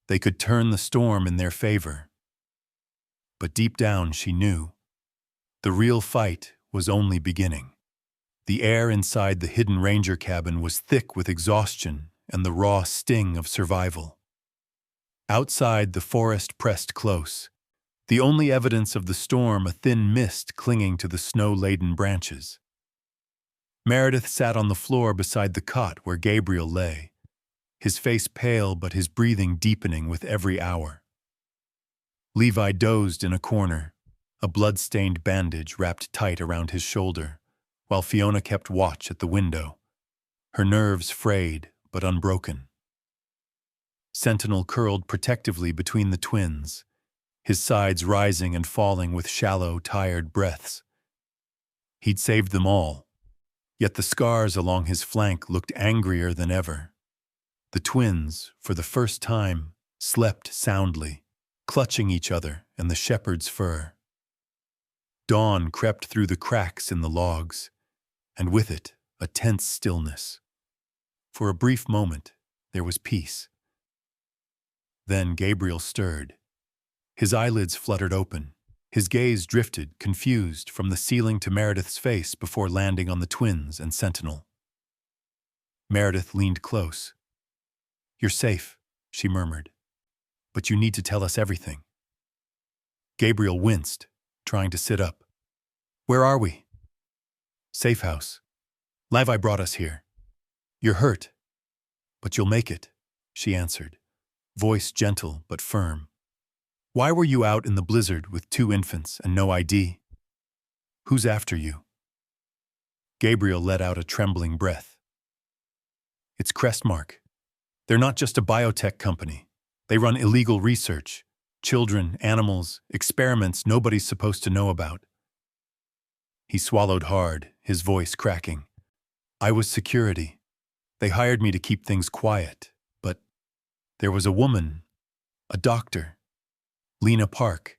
they could turn the storm in their favor. But deep down she knew, the real fight was only beginning. The air inside the hidden ranger cabin was thick with exhaustion and the raw sting of survival. Outside, the forest pressed close, the only evidence of the storm a thin mist clinging to the snow-laden branches. Meredith sat on the floor beside the cot where Gabriel lay, his face pale but his breathing deepening with every hour. Levi dozed in a corner, a blood-stained bandage wrapped tight around his shoulder, while Fiona kept watch at the window, her nerves frayed but unbroken. Sentinel curled protectively between the twins, his sides rising and falling with shallow, tired breaths. He'd saved them all, yet the scars along his flank looked angrier than ever. The twins, for the first time, slept soundly, clutching each other and the shepherd's fur. Dawn crept through the cracks in the logs, and with it, a tense stillness. For a brief moment, there was peace. Then Gabriel stirred. His eyelids fluttered open. His gaze drifted, confused, from the ceiling to Meredith's face before landing on the twins and Sentinel. Meredith leaned close. "You're safe," she murmured. "But you need to tell us everything." Gabriel winced, trying to sit up. "Where are we?" "Safe house. Levi brought us here. You're hurt, but you'll make it," she answered, voice gentle but firm. "Why were you out in the blizzard with 2 infants and no ID? Who's after you?" Gabriel let out a trembling breath. "It's Crestmark. They're not just a biotech company. They run illegal research, children, animals, experiments nobody's supposed to know about." He swallowed hard, his voice cracking. "I was security. They hired me to keep things quiet, but There was a woman, a doctor, Lena Park.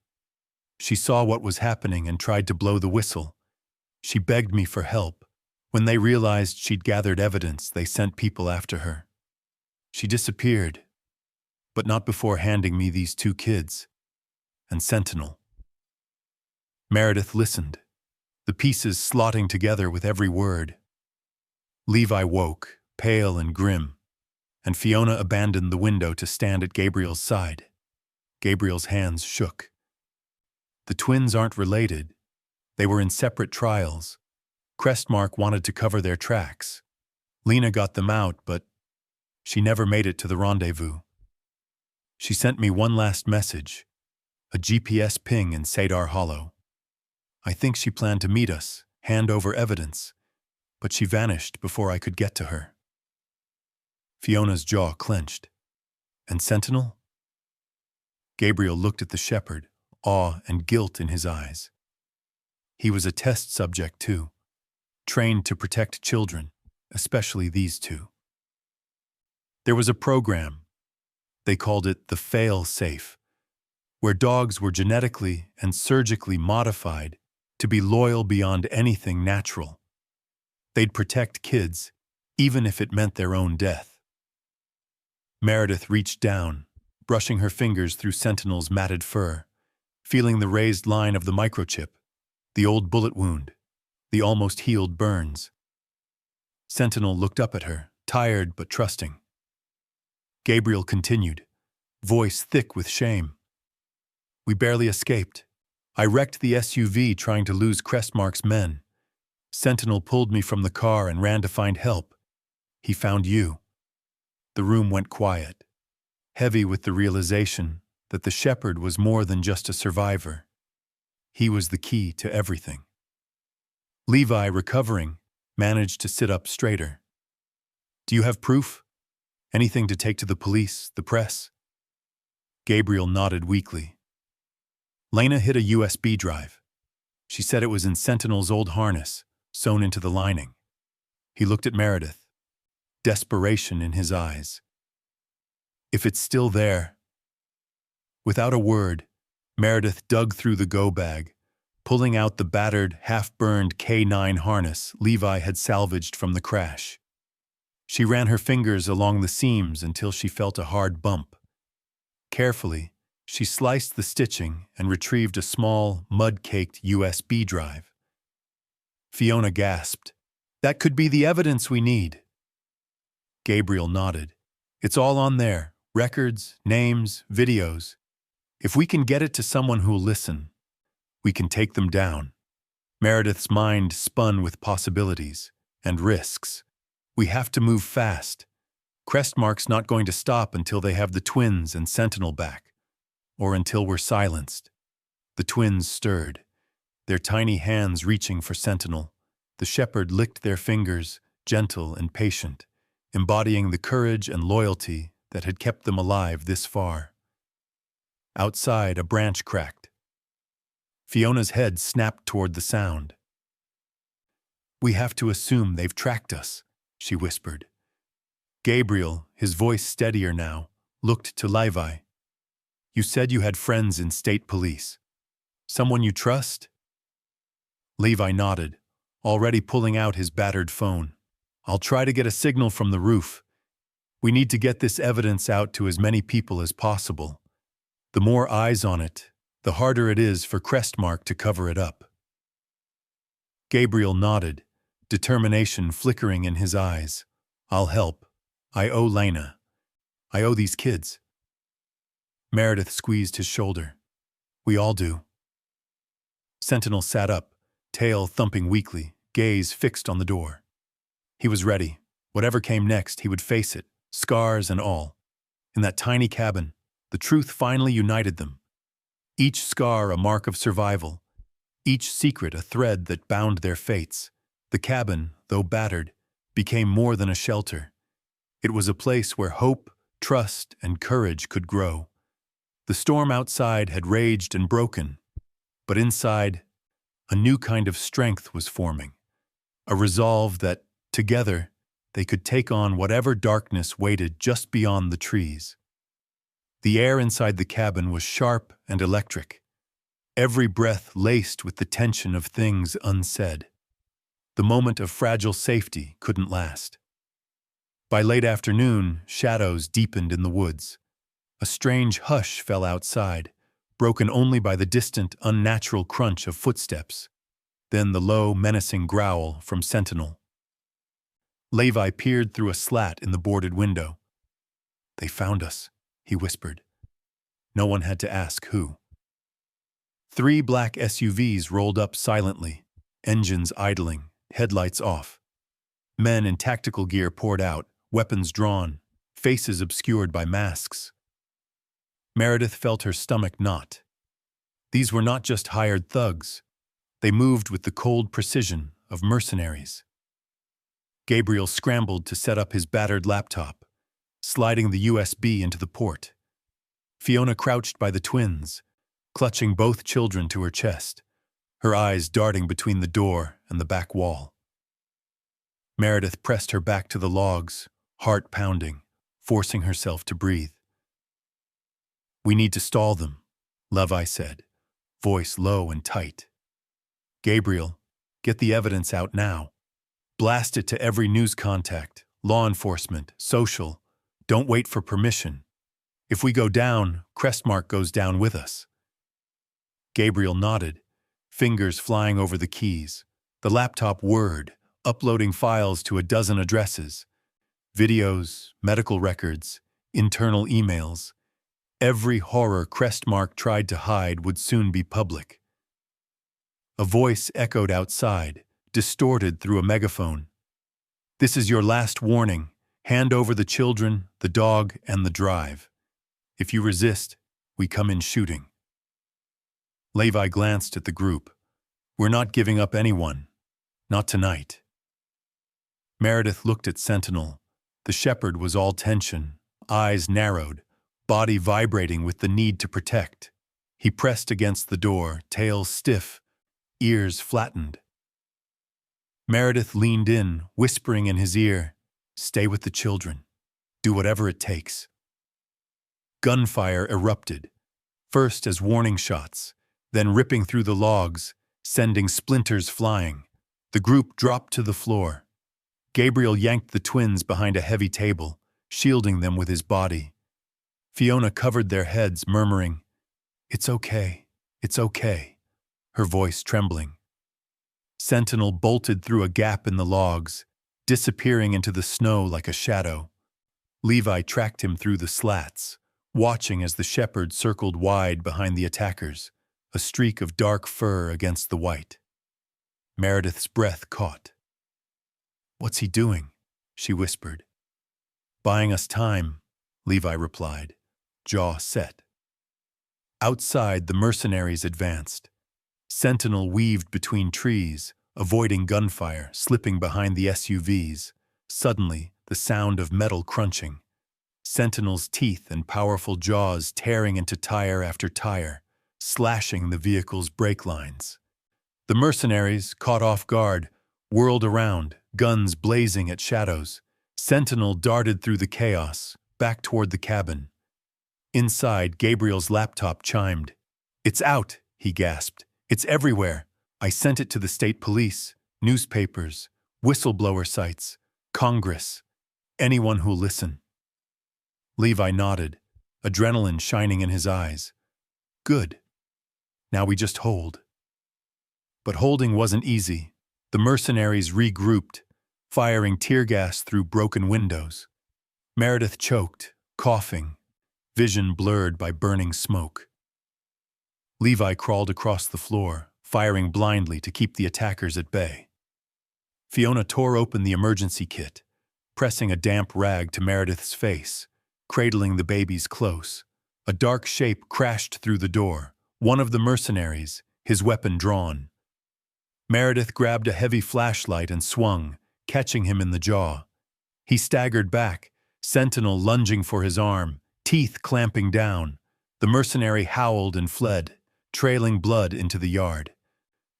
She saw what was happening and tried to blow the whistle. She begged me for help. When they realized she'd gathered evidence, they sent people after her. She disappeared, but not before handing me these two kids and Sentinel. Meredith listened, the pieces slotting together with every word. Levi woke, pale and grim, and Fiona abandoned the window to stand at Gabriel's side. Gabriel's hands shook. The twins aren't related. They were in separate trials. Crestmark wanted to cover their tracks. Lena got them out, but she never made it to the rendezvous. She sent me one last message, a GPS ping in Cedar Hollow. I think she planned to meet us, hand over evidence, but she vanished before I could get to her. Fiona's jaw clenched. And Sentinel? Gabriel looked at the shepherd, awe and guilt in his eyes. He was a test subject too, trained to protect children, especially these two. There was a program. They called it the fail-safe, where dogs were genetically and surgically modified to be loyal beyond anything natural. They'd protect kids, even if it meant their own death. Meredith reached down, brushing her fingers through Sentinel's matted fur, feeling the raised line of the microchip, the old bullet wound, the almost healed burns. Sentinel looked up at her, tired but trusting. Gabriel continued, voice thick with shame. We barely escaped. I wrecked the SUV trying to lose Crestmark's men. Sentinel pulled me from the car and ran to find help. He found you. The room went quiet, heavy with the realization that the shepherd was more than just a survivor. He was the key to everything. Levi, recovering, managed to sit up straighter. Do you have proof? Anything to take to the police, the press? Gabriel nodded weakly. Lena hid a USB drive. She said it was in Sentinel's old harness, sewn into the lining. He looked at Meredith, desperation in his eyes. If it's still there. Without a word, Meredith dug through the go bag, pulling out the battered, half-burned K9 harness Levi had salvaged from the crash. She ran her fingers along the seams until she felt a hard bump. Carefully, she sliced the stitching and retrieved a small, mud-caked USB drive. Fiona gasped. That could be the evidence we need. Gabriel nodded. It's all on there. Records, names, videos. If we can get it to someone who'll listen, we can take them down. Meredith's mind spun with possibilities and risks. We have to move fast. Crestmark's not going to stop until they have the twins and Sentinel back, or until we're silenced. The twins stirred, their tiny hands reaching for Sentinel. The shepherd licked their fingers, gentle and patient, embodying the courage and loyalty that had kept them alive this far. Outside, a branch cracked. Fiona's head snapped toward the sound. We have to assume they've tracked us, she whispered. Gabriel, his voice steadier now, looked to Levi. You said you had friends in state police. Someone you trust? Levi nodded, already pulling out his battered phone. I'll try to get a signal from the roof. We need to get this evidence out to as many people as possible. The more eyes on it, the harder it is for Crestmark to cover it up. Gabriel nodded, determination flickering in his eyes. I'll help. I owe Lena. I owe these kids. Meredith squeezed his shoulder. We all do. Sentinel sat up, tail thumping weakly, gaze fixed on the door. He was ready. Whatever came next, he would face it, scars and all. In that tiny cabin, the truth finally united them. Each scar a mark of survival, each secret a thread that bound their fates. The cabin, though battered, became more than a shelter. It was a place where hope, trust, and courage could grow. The storm outside had raged and broken, but inside, a new kind of strength was forming, a resolve that, together, they could take on whatever darkness waited just beyond the trees. The air inside the cabin was sharp and electric, every breath laced with the tension of things unsaid. The moment of fragile safety couldn't last. By late afternoon, shadows deepened in the woods. A strange hush fell outside, broken only by the distant, unnatural crunch of footsteps, then the low, menacing growl from Sentinel. Levi peered through a slat in the boarded window. "They found us," he whispered. No one had to ask who. 3 black SUVs rolled up silently, engines idling, headlights off. Men in tactical gear poured out, weapons drawn, faces obscured by masks. Meredith felt her stomach knot. These were not just hired thugs. They moved with the cold precision of mercenaries. Gabriel scrambled to set up his battered laptop, sliding the USB into the port. Fiona crouched by the twins, clutching both children to her chest, her eyes darting between the door and the back wall. Meredith pressed her back to the logs, heart pounding, forcing herself to breathe. "We need to stall them," Levi said, voice low and tight. "Gabriel, get the evidence out now. Blast it to every news contact, law enforcement, social. Don't wait for permission. If we go down, Crestmark goes down with us." Gabriel nodded, fingers flying over the keys. The laptop whirred, uploading files to a dozen addresses. Videos, medical records, internal emails. Every horror Crestmark tried to hide would soon be public. A voice echoed outside, distorted through a megaphone. "This is your last warning. Hand over the children, the dog, and the drive. If you resist, we come in shooting." Levi glanced at the group. "We're not giving up anyone. Not tonight." Meredith looked at Sentinel. The shepherd was all tension, eyes narrowed, body vibrating with the need to protect. He pressed against the door, tail stiff, ears flattened. Meredith leaned in, whispering in his ear, "Stay with the children. Do whatever it takes." Gunfire erupted, first as warning shots, then ripping through the logs, sending splinters flying. The group dropped to the floor. Gabriel yanked the twins behind a heavy table, shielding them with his body. Fiona covered their heads, murmuring, "It's okay, it's okay," her voice trembling. Sentinel bolted through a gap in the logs, disappearing into the snow like a shadow. Levi tracked him through the slats, watching as the shepherd circled wide behind the attackers, a streak of dark fur against the white. Meredith's breath caught. "What's he doing?" she whispered. "Buying us time," Levi replied, jaw set. Outside, the mercenaries advanced. Sentinel weaved between trees, avoiding gunfire, slipping behind the SUVs. Suddenly, the sound of metal crunching. Sentinel's teeth and powerful jaws tearing into tire after tire, slashing the vehicle's brake lines. The mercenaries, caught off guard, whirled around, guns blazing at shadows. Sentinel darted through the chaos, back toward the cabin. Inside, Gabriel's laptop chimed. "It's out," he gasped. "It's everywhere. I sent it to the state police, newspapers, whistleblower sites, Congress, anyone who'll listen." Levi nodded, adrenaline shining in his eyes. "Good. Now we just hold." But holding wasn't easy. The mercenaries regrouped, firing tear gas through broken windows. Meredith choked, coughing, vision blurred by burning smoke. Levi crawled across the floor, firing blindly to keep the attackers at bay. Fiona tore open the emergency kit, pressing a damp rag to Meredith's face, cradling the babies close. A dark shape crashed through the door, one of the mercenaries, his weapon drawn. Meredith grabbed a heavy flashlight and swung, catching him in the jaw. He staggered back, Sentinel lunging for his arm, teeth clamping down. The mercenary howled and fled, trailing blood into the yard.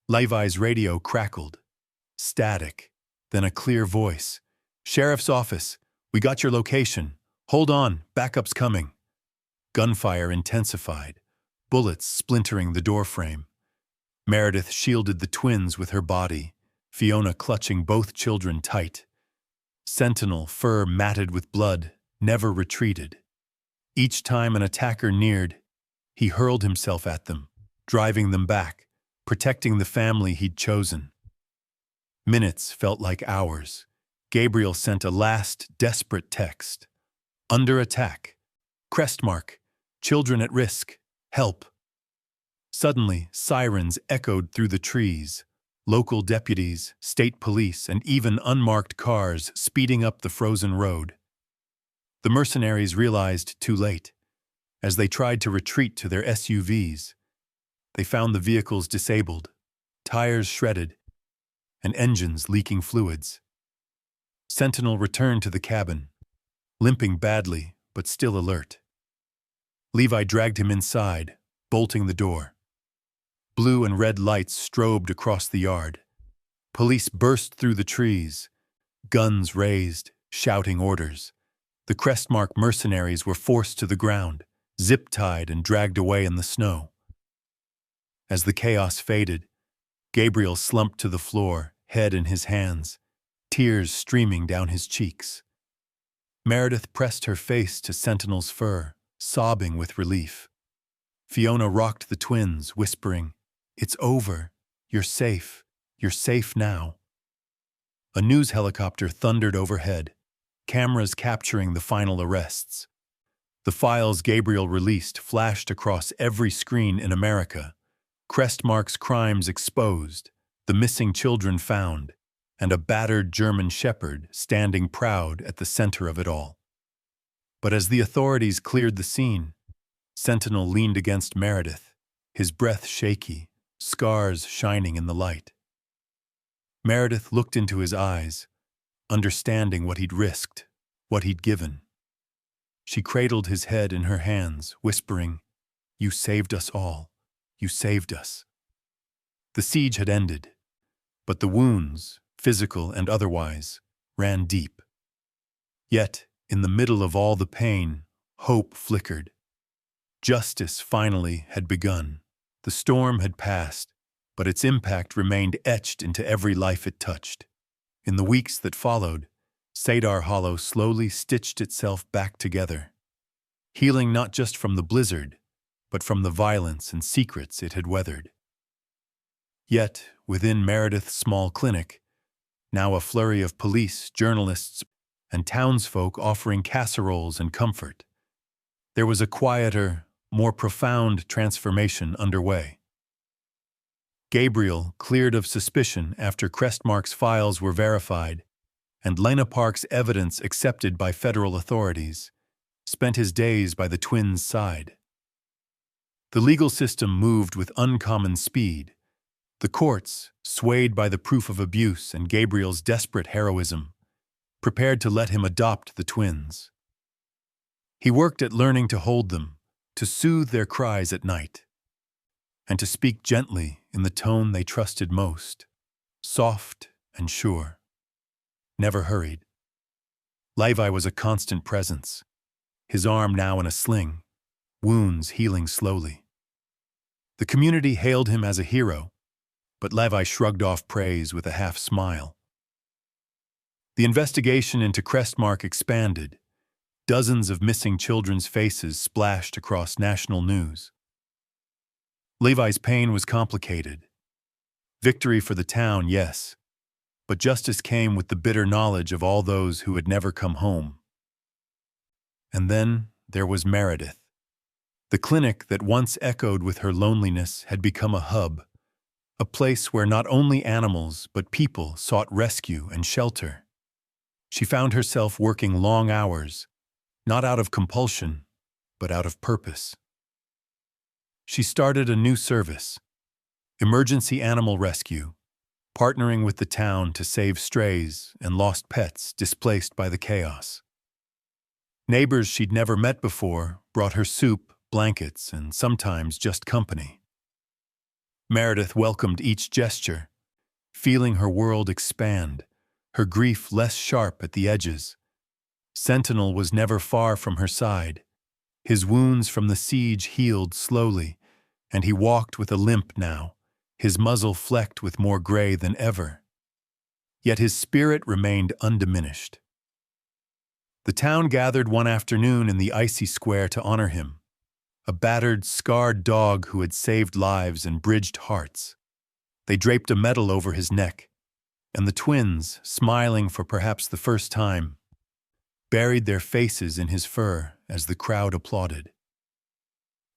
Levi's radio crackled. Static, then a clear voice. "Sheriff's office, we got your location. Hold on, backup's coming." Gunfire intensified, bullets splintering the doorframe. Meredith shielded the twins with her body, Fiona clutching both children tight. Sentinel, fur matted with blood, never retreated. Each time an attacker neared, he hurled himself at them, driving them back, protecting the family he'd chosen. Minutes felt like hours. Gabriel sent a last, desperate text. Under attack. Crestmark. Children at risk. Help. Suddenly, sirens echoed through the trees. Local deputies, state police, and even unmarked cars speeding up the frozen road. The mercenaries realized too late. As they tried to retreat to their SUVs, they found the vehicles disabled, tires shredded, and engines leaking fluids. Sentinel returned to the cabin, limping badly but still alert. Levi dragged him inside, bolting the door. Blue and red lights strobed across the yard. Police burst through the trees, guns raised, shouting orders. The Crestmark mercenaries were forced to the ground, zip-tied and dragged away in the snow. As the chaos faded, Gabriel slumped to the floor, head in his hands, tears streaming down his cheeks. Meredith pressed her face to Sentinel's fur, sobbing with relief. Fiona rocked the twins, whispering, "It's over. You're safe. You're safe now." A news helicopter thundered overhead, cameras capturing the final arrests. The files Gabriel released flashed across every screen in America. Crestmark's crimes exposed, the missing children found, and a battered German shepherd standing proud at the center of it all. But as the authorities cleared the scene, Sentinel leaned against Meredith, his breath shaky, scars shining in the light. Meredith looked into his eyes, understanding what he'd risked, what he'd given. She cradled his head in her hands, whispering, "You saved us all. You saved us." The siege had ended, but the wounds, physical and otherwise, ran deep. Yet, in the middle of all the pain, hope flickered. Justice finally had begun. The storm had passed, but its impact remained etched into every life it touched. In the weeks that followed, Cedar Hollow slowly stitched itself back together, healing not just from the blizzard, but from the violence and secrets it had weathered. Yet, within Meredith's small clinic, now a flurry of police, journalists, and townsfolk offering casseroles and comfort, there was a quieter, more profound transformation underway. Gabriel, cleared of suspicion after Crestmark's files were verified and Lena Park's evidence accepted by federal authorities, spent his days by the twins' side. The legal system moved with uncommon speed. The courts, swayed by the proof of abuse and Gabriel's desperate heroism, prepared to let him adopt the twins. He worked at learning to hold them, to soothe their cries at night, and to speak gently in the tone they trusted most, soft and sure, never hurried. Levi was a constant presence, his arm now in a sling, wounds healing slowly. The community hailed him as a hero, but Levi shrugged off praise with a half smile. The investigation into Crestmark expanded. Dozens of missing children's faces splashed across national news. Levi's pain was complicated. Victory for the town, yes, but justice came with the bitter knowledge of all those who had never come home. And then there was Meredith. The clinic that once echoed with her loneliness had become a hub, a place where not only animals but people sought rescue and shelter. She found herself working long hours, not out of compulsion, but out of purpose. She started a new service, emergency animal rescue, partnering with the town to save strays and lost pets displaced by the chaos. Neighbors she'd never met before brought her soup, blankets, and sometimes just company. Meredith welcomed each gesture, feeling her world expand, her grief less sharp at the edges. Sentinel was never far from her side, His wounds from the siege healed slowly, and he walked with a limp now, his muzzle flecked with more gray than ever. Yet his spirit remained undiminished. The town gathered one afternoon in the icy square to honor him, a battered, scarred dog who had saved lives and bridged hearts. They draped a medal over his neck, and the twins, smiling for perhaps the first time, buried their faces in his fur as the crowd applauded.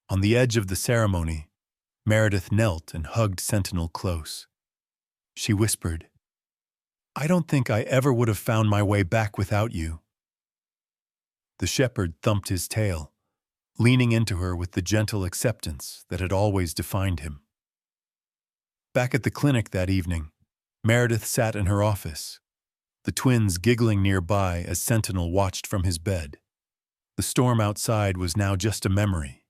On the edge of the ceremony, Meredith knelt and hugged Sentinel close. She whispered, "I don't think I ever would have found my way back without you." The shepherd thumped his tail, leaning into her with the gentle acceptance that had always defined him. Back at the clinic that evening, Meredith sat in her office, the twins giggling nearby as Sentinel watched from his bed. The storm outside was now just a memory,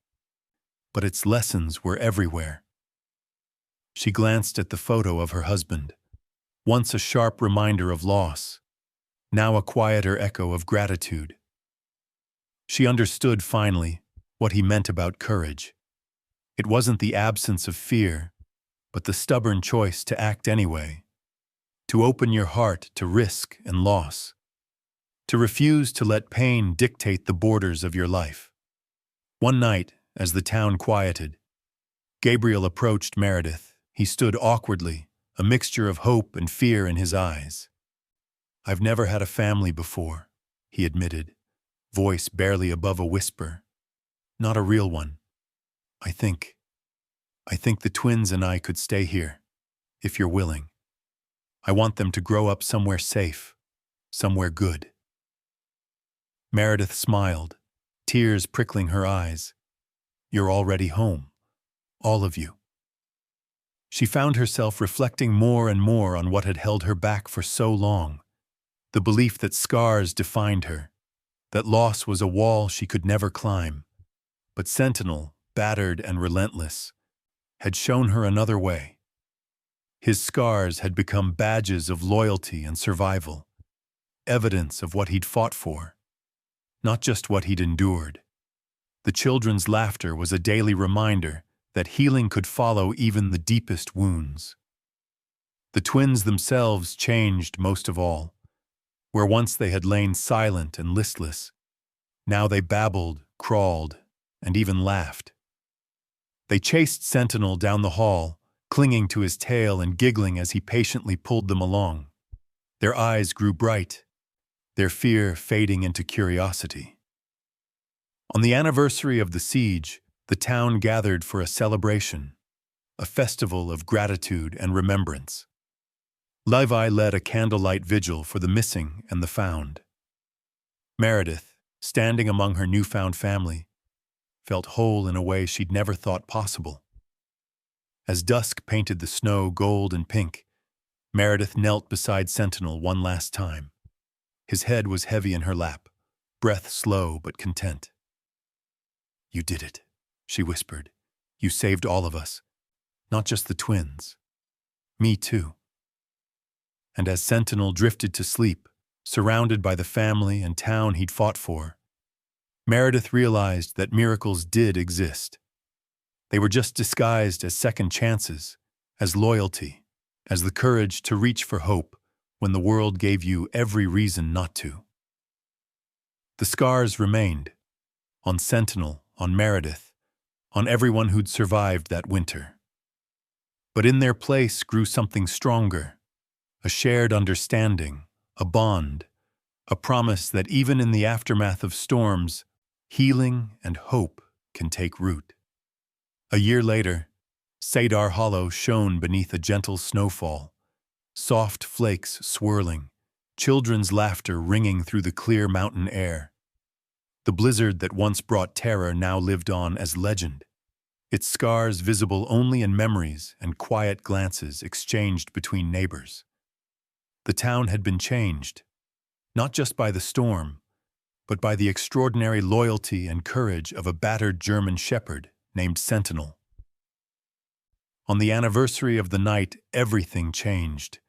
but its lessons were everywhere. She glanced at the photo of her husband, once a sharp reminder of loss, now a quieter echo of gratitude. She understood finally what he meant about courage. It wasn't the absence of fear, but the stubborn choice to act anyway, to open your heart to risk and loss, to refuse to let pain dictate the borders of your life. One night, as the town quieted, Gabriel approached Meredith. He stood awkwardly, a mixture of hope and fear in his eyes. "I've never had a family before," he admitted, voice barely above a whisper. "Not a real one. I think the twins and I could stay here, if you're willing. I want them to grow up somewhere safe, somewhere good." Meredith smiled, tears prickling her eyes. "You're already home, all of you." She found herself reflecting more and more on what had held her back for so long, the belief that scars defined her, that loss was a wall she could never climb. But Sentinel, battered and relentless, had shown her another way. His scars had become badges of loyalty and survival, evidence of what he'd fought for, not just what he'd endured. The children's laughter was a daily reminder that healing could follow even the deepest wounds. The twins themselves changed most of all. Where once they had lain silent and listless, now they babbled, crawled, and even laughed. They chased Sentinel down the hall, clinging to his tail and giggling as he patiently pulled them along. Their eyes grew bright, their fear fading into curiosity. On the anniversary of the siege, the town gathered for a celebration, a festival of gratitude and remembrance. Levi led a candlelight vigil for the missing and the found. Meredith, standing among her newfound family, felt whole in a way she'd never thought possible. As dusk painted the snow gold and pink, Meredith knelt beside Sentinel one last time. His head was heavy in her lap, breath slow but content. "You did it," she whispered. "You saved all of us, not just the twins. Me too." And as Sentinel drifted to sleep, surrounded by the family and town he'd fought for, Meredith realized that miracles did exist. They were just disguised as second chances, as loyalty, as the courage to reach for hope when the world gave you every reason not to. The scars remained, on Sentinel, on Meredith, on everyone who'd survived that winter. But in their place grew something stronger, a shared understanding, a bond, a promise that even in the aftermath of storms, healing and hope can take root. A year later, Cedar Hollow shone beneath a gentle snowfall, soft flakes swirling, children's laughter ringing through the clear mountain air. The blizzard that once brought terror now lived on as legend, its scars visible only in memories and quiet glances exchanged between neighbors. The town had been changed, not just by the storm, but by the extraordinary loyalty and courage of a battered German shepherd named Sentinel. On the anniversary of the night, everything changed.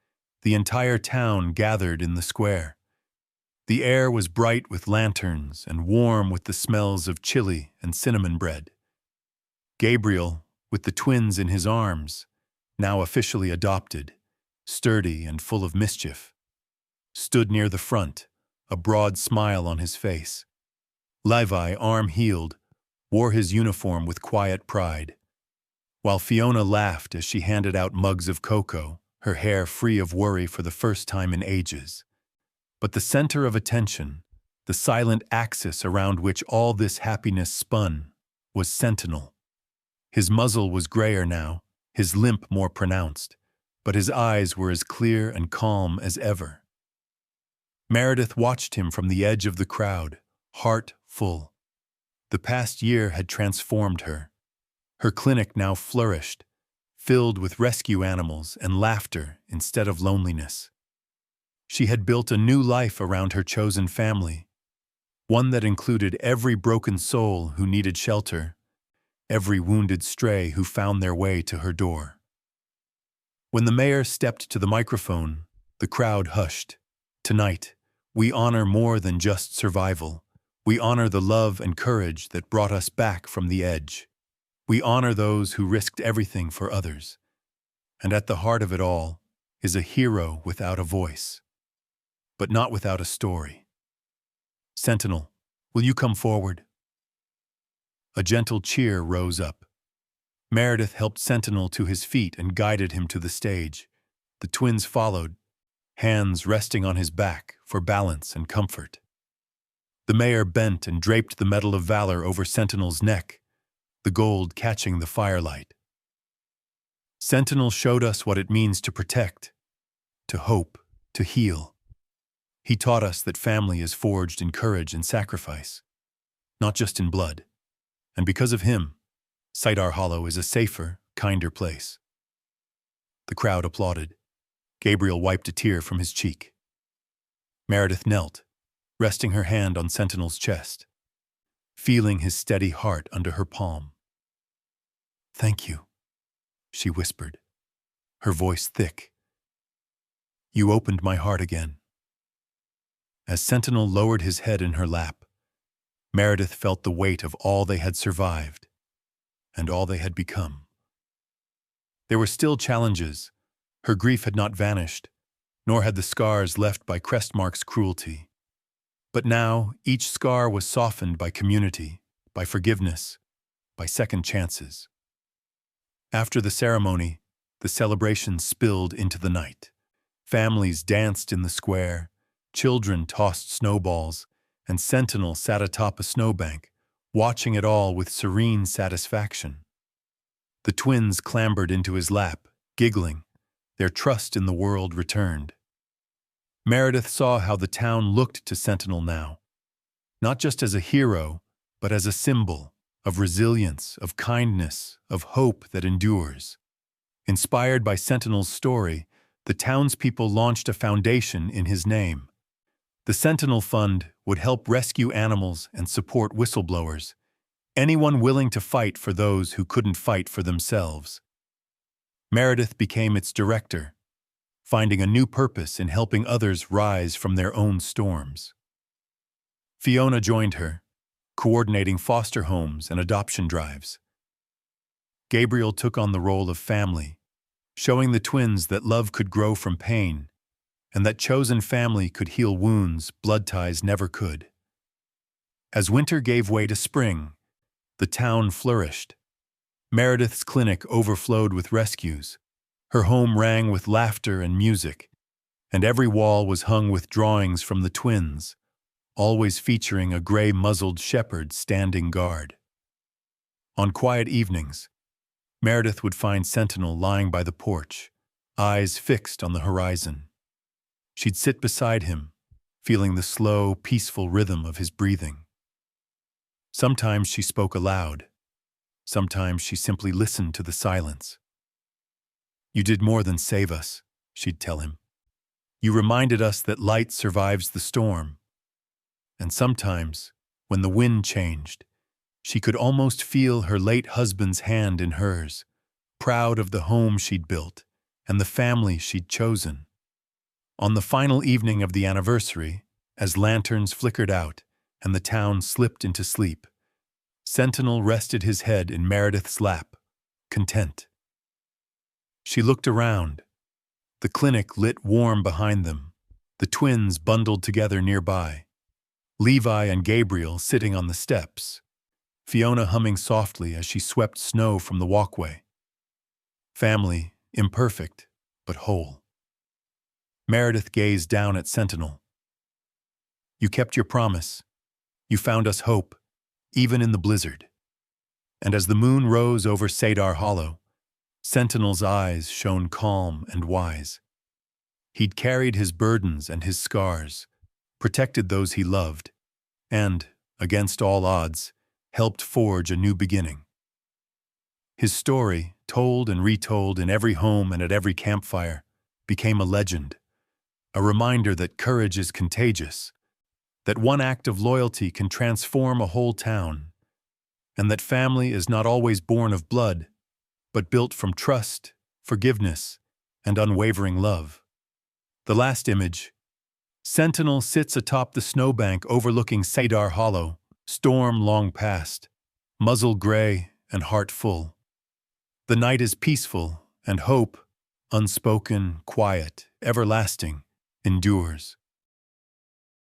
The entire town gathered in the square. The air was bright with lanterns and warm with the smells of chili and cinnamon bread. Gabriel, with the twins in his arms, now officially adopted, sturdy and full of mischief, stood near the front, a broad smile on his face. Levi, arm-heeled, wore his uniform with quiet pride, while Fiona laughed as she handed out mugs of cocoa, her hair free of worry for the first time in ages. But the center of attention, the silent axis around which all this happiness spun, was Sentinel. His muzzle was grayer now, his limp more pronounced, but his eyes were as clear and calm as ever. Meredith watched him from the edge of the crowd, heart full. The past year had transformed her. Her clinic now flourished, filled with rescue animals and laughter instead of loneliness. She had built a new life around her chosen family, one that included every broken soul who needed shelter, every wounded stray who found their way to her door. When the mayor stepped to the microphone, the crowd hushed. Tonight, we honor more than just survival. We honor the love and courage that brought us back from the edge. We honor those who risked everything for others. And at the heart of it all is a hero without a voice, but not without a story. Sentinel, will you come forward? A gentle cheer rose up. Meredith helped Sentinel to his feet and guided him to the stage. The twins followed, hands resting on his back for balance and comfort. The mayor bent and draped the Medal of Valor over Sentinel's neck, the gold catching the firelight. Sentinel showed us what it means to protect, to hope, to heal. He taught us that family is forged in courage and sacrifice, not just in blood. And because of him, Cedar Hollow is a safer, kinder place. The crowd applauded. Gabriel wiped a tear from his cheek. Meredith knelt, resting her hand on Sentinel's chest, feeling his steady heart under her palm. "Thank you," she whispered, her voice thick. "You opened my heart again." As Sentinel lowered his head in her lap, Meredith felt the weight of all they had survived and all they had become. There were still challenges. Her grief had not vanished, nor had the scars left by Crestmark's cruelty. But now, each scar was softened by community, by forgiveness, by second chances. After the ceremony, the celebration spilled into the night. Families danced in the square, children tossed snowballs, and Sentinel sat atop a snowbank, watching it all with serene satisfaction. The twins clambered into his lap, giggling. Their trust in the world returned. Meredith saw how the town looked to Sentinel now, not just as a hero, but as a symbol of resilience, of kindness, of hope that endures. Inspired by Sentinel's story, the townspeople launched a foundation in his name. The Sentinel Fund would help rescue animals and support whistleblowers, anyone willing to fight for those who couldn't fight for themselves. Meredith became its director, finding a new purpose in helping others rise from their own storms. Fiona joined her, coordinating foster homes and adoption drives. Gabriel took on the role of family, showing the twins that love could grow from pain and that chosen family could heal wounds blood ties never could. As winter gave way to spring, the town flourished. Meredith's clinic overflowed with rescues. Her home rang with laughter and music, and every wall was hung with drawings from the twins, always featuring a gray-muzzled shepherd standing guard. On quiet evenings, Meredith would find Sentinel lying by the porch, eyes fixed on the horizon. She'd sit beside him, feeling the slow, peaceful rhythm of his breathing. Sometimes she spoke aloud. Sometimes she simply listened to the silence. "You did more than save us," she'd tell him. "You reminded us that light survives the storm." And sometimes, when the wind changed, she could almost feel her late husband's hand in hers, proud of the home she'd built and the family she'd chosen. On the final evening of the anniversary, As lanterns flickered out and the town slipped into sleep, Sentinel rested his head in Meredith's lap, content. She looked around. The clinic lit warm behind them, the twins bundled together nearby, Levi and Gabriel sitting on the steps, Fiona humming softly as she swept snow from the walkway. Family, imperfect, but whole. Meredith gazed down at Sentinel. You kept your promise. You found us hope, even in the blizzard. And as the moon rose over Cedar Hollow, Sentinel's eyes shone calm and wise. He'd carried his burdens and his scars, protected those he loved, and, against all odds, helped forge a new beginning. His story, told and retold in every home and at every campfire, became a legend, a reminder that courage is contagious, that one act of loyalty can transform a whole town, and that family is not always born of blood, but built from trust, forgiveness, and unwavering love. The last image. Sentinel sits atop the snowbank overlooking Cedar Hollow, storm long past, muzzle gray and heart full. The night is peaceful, and hope, unspoken, quiet, everlasting, endures.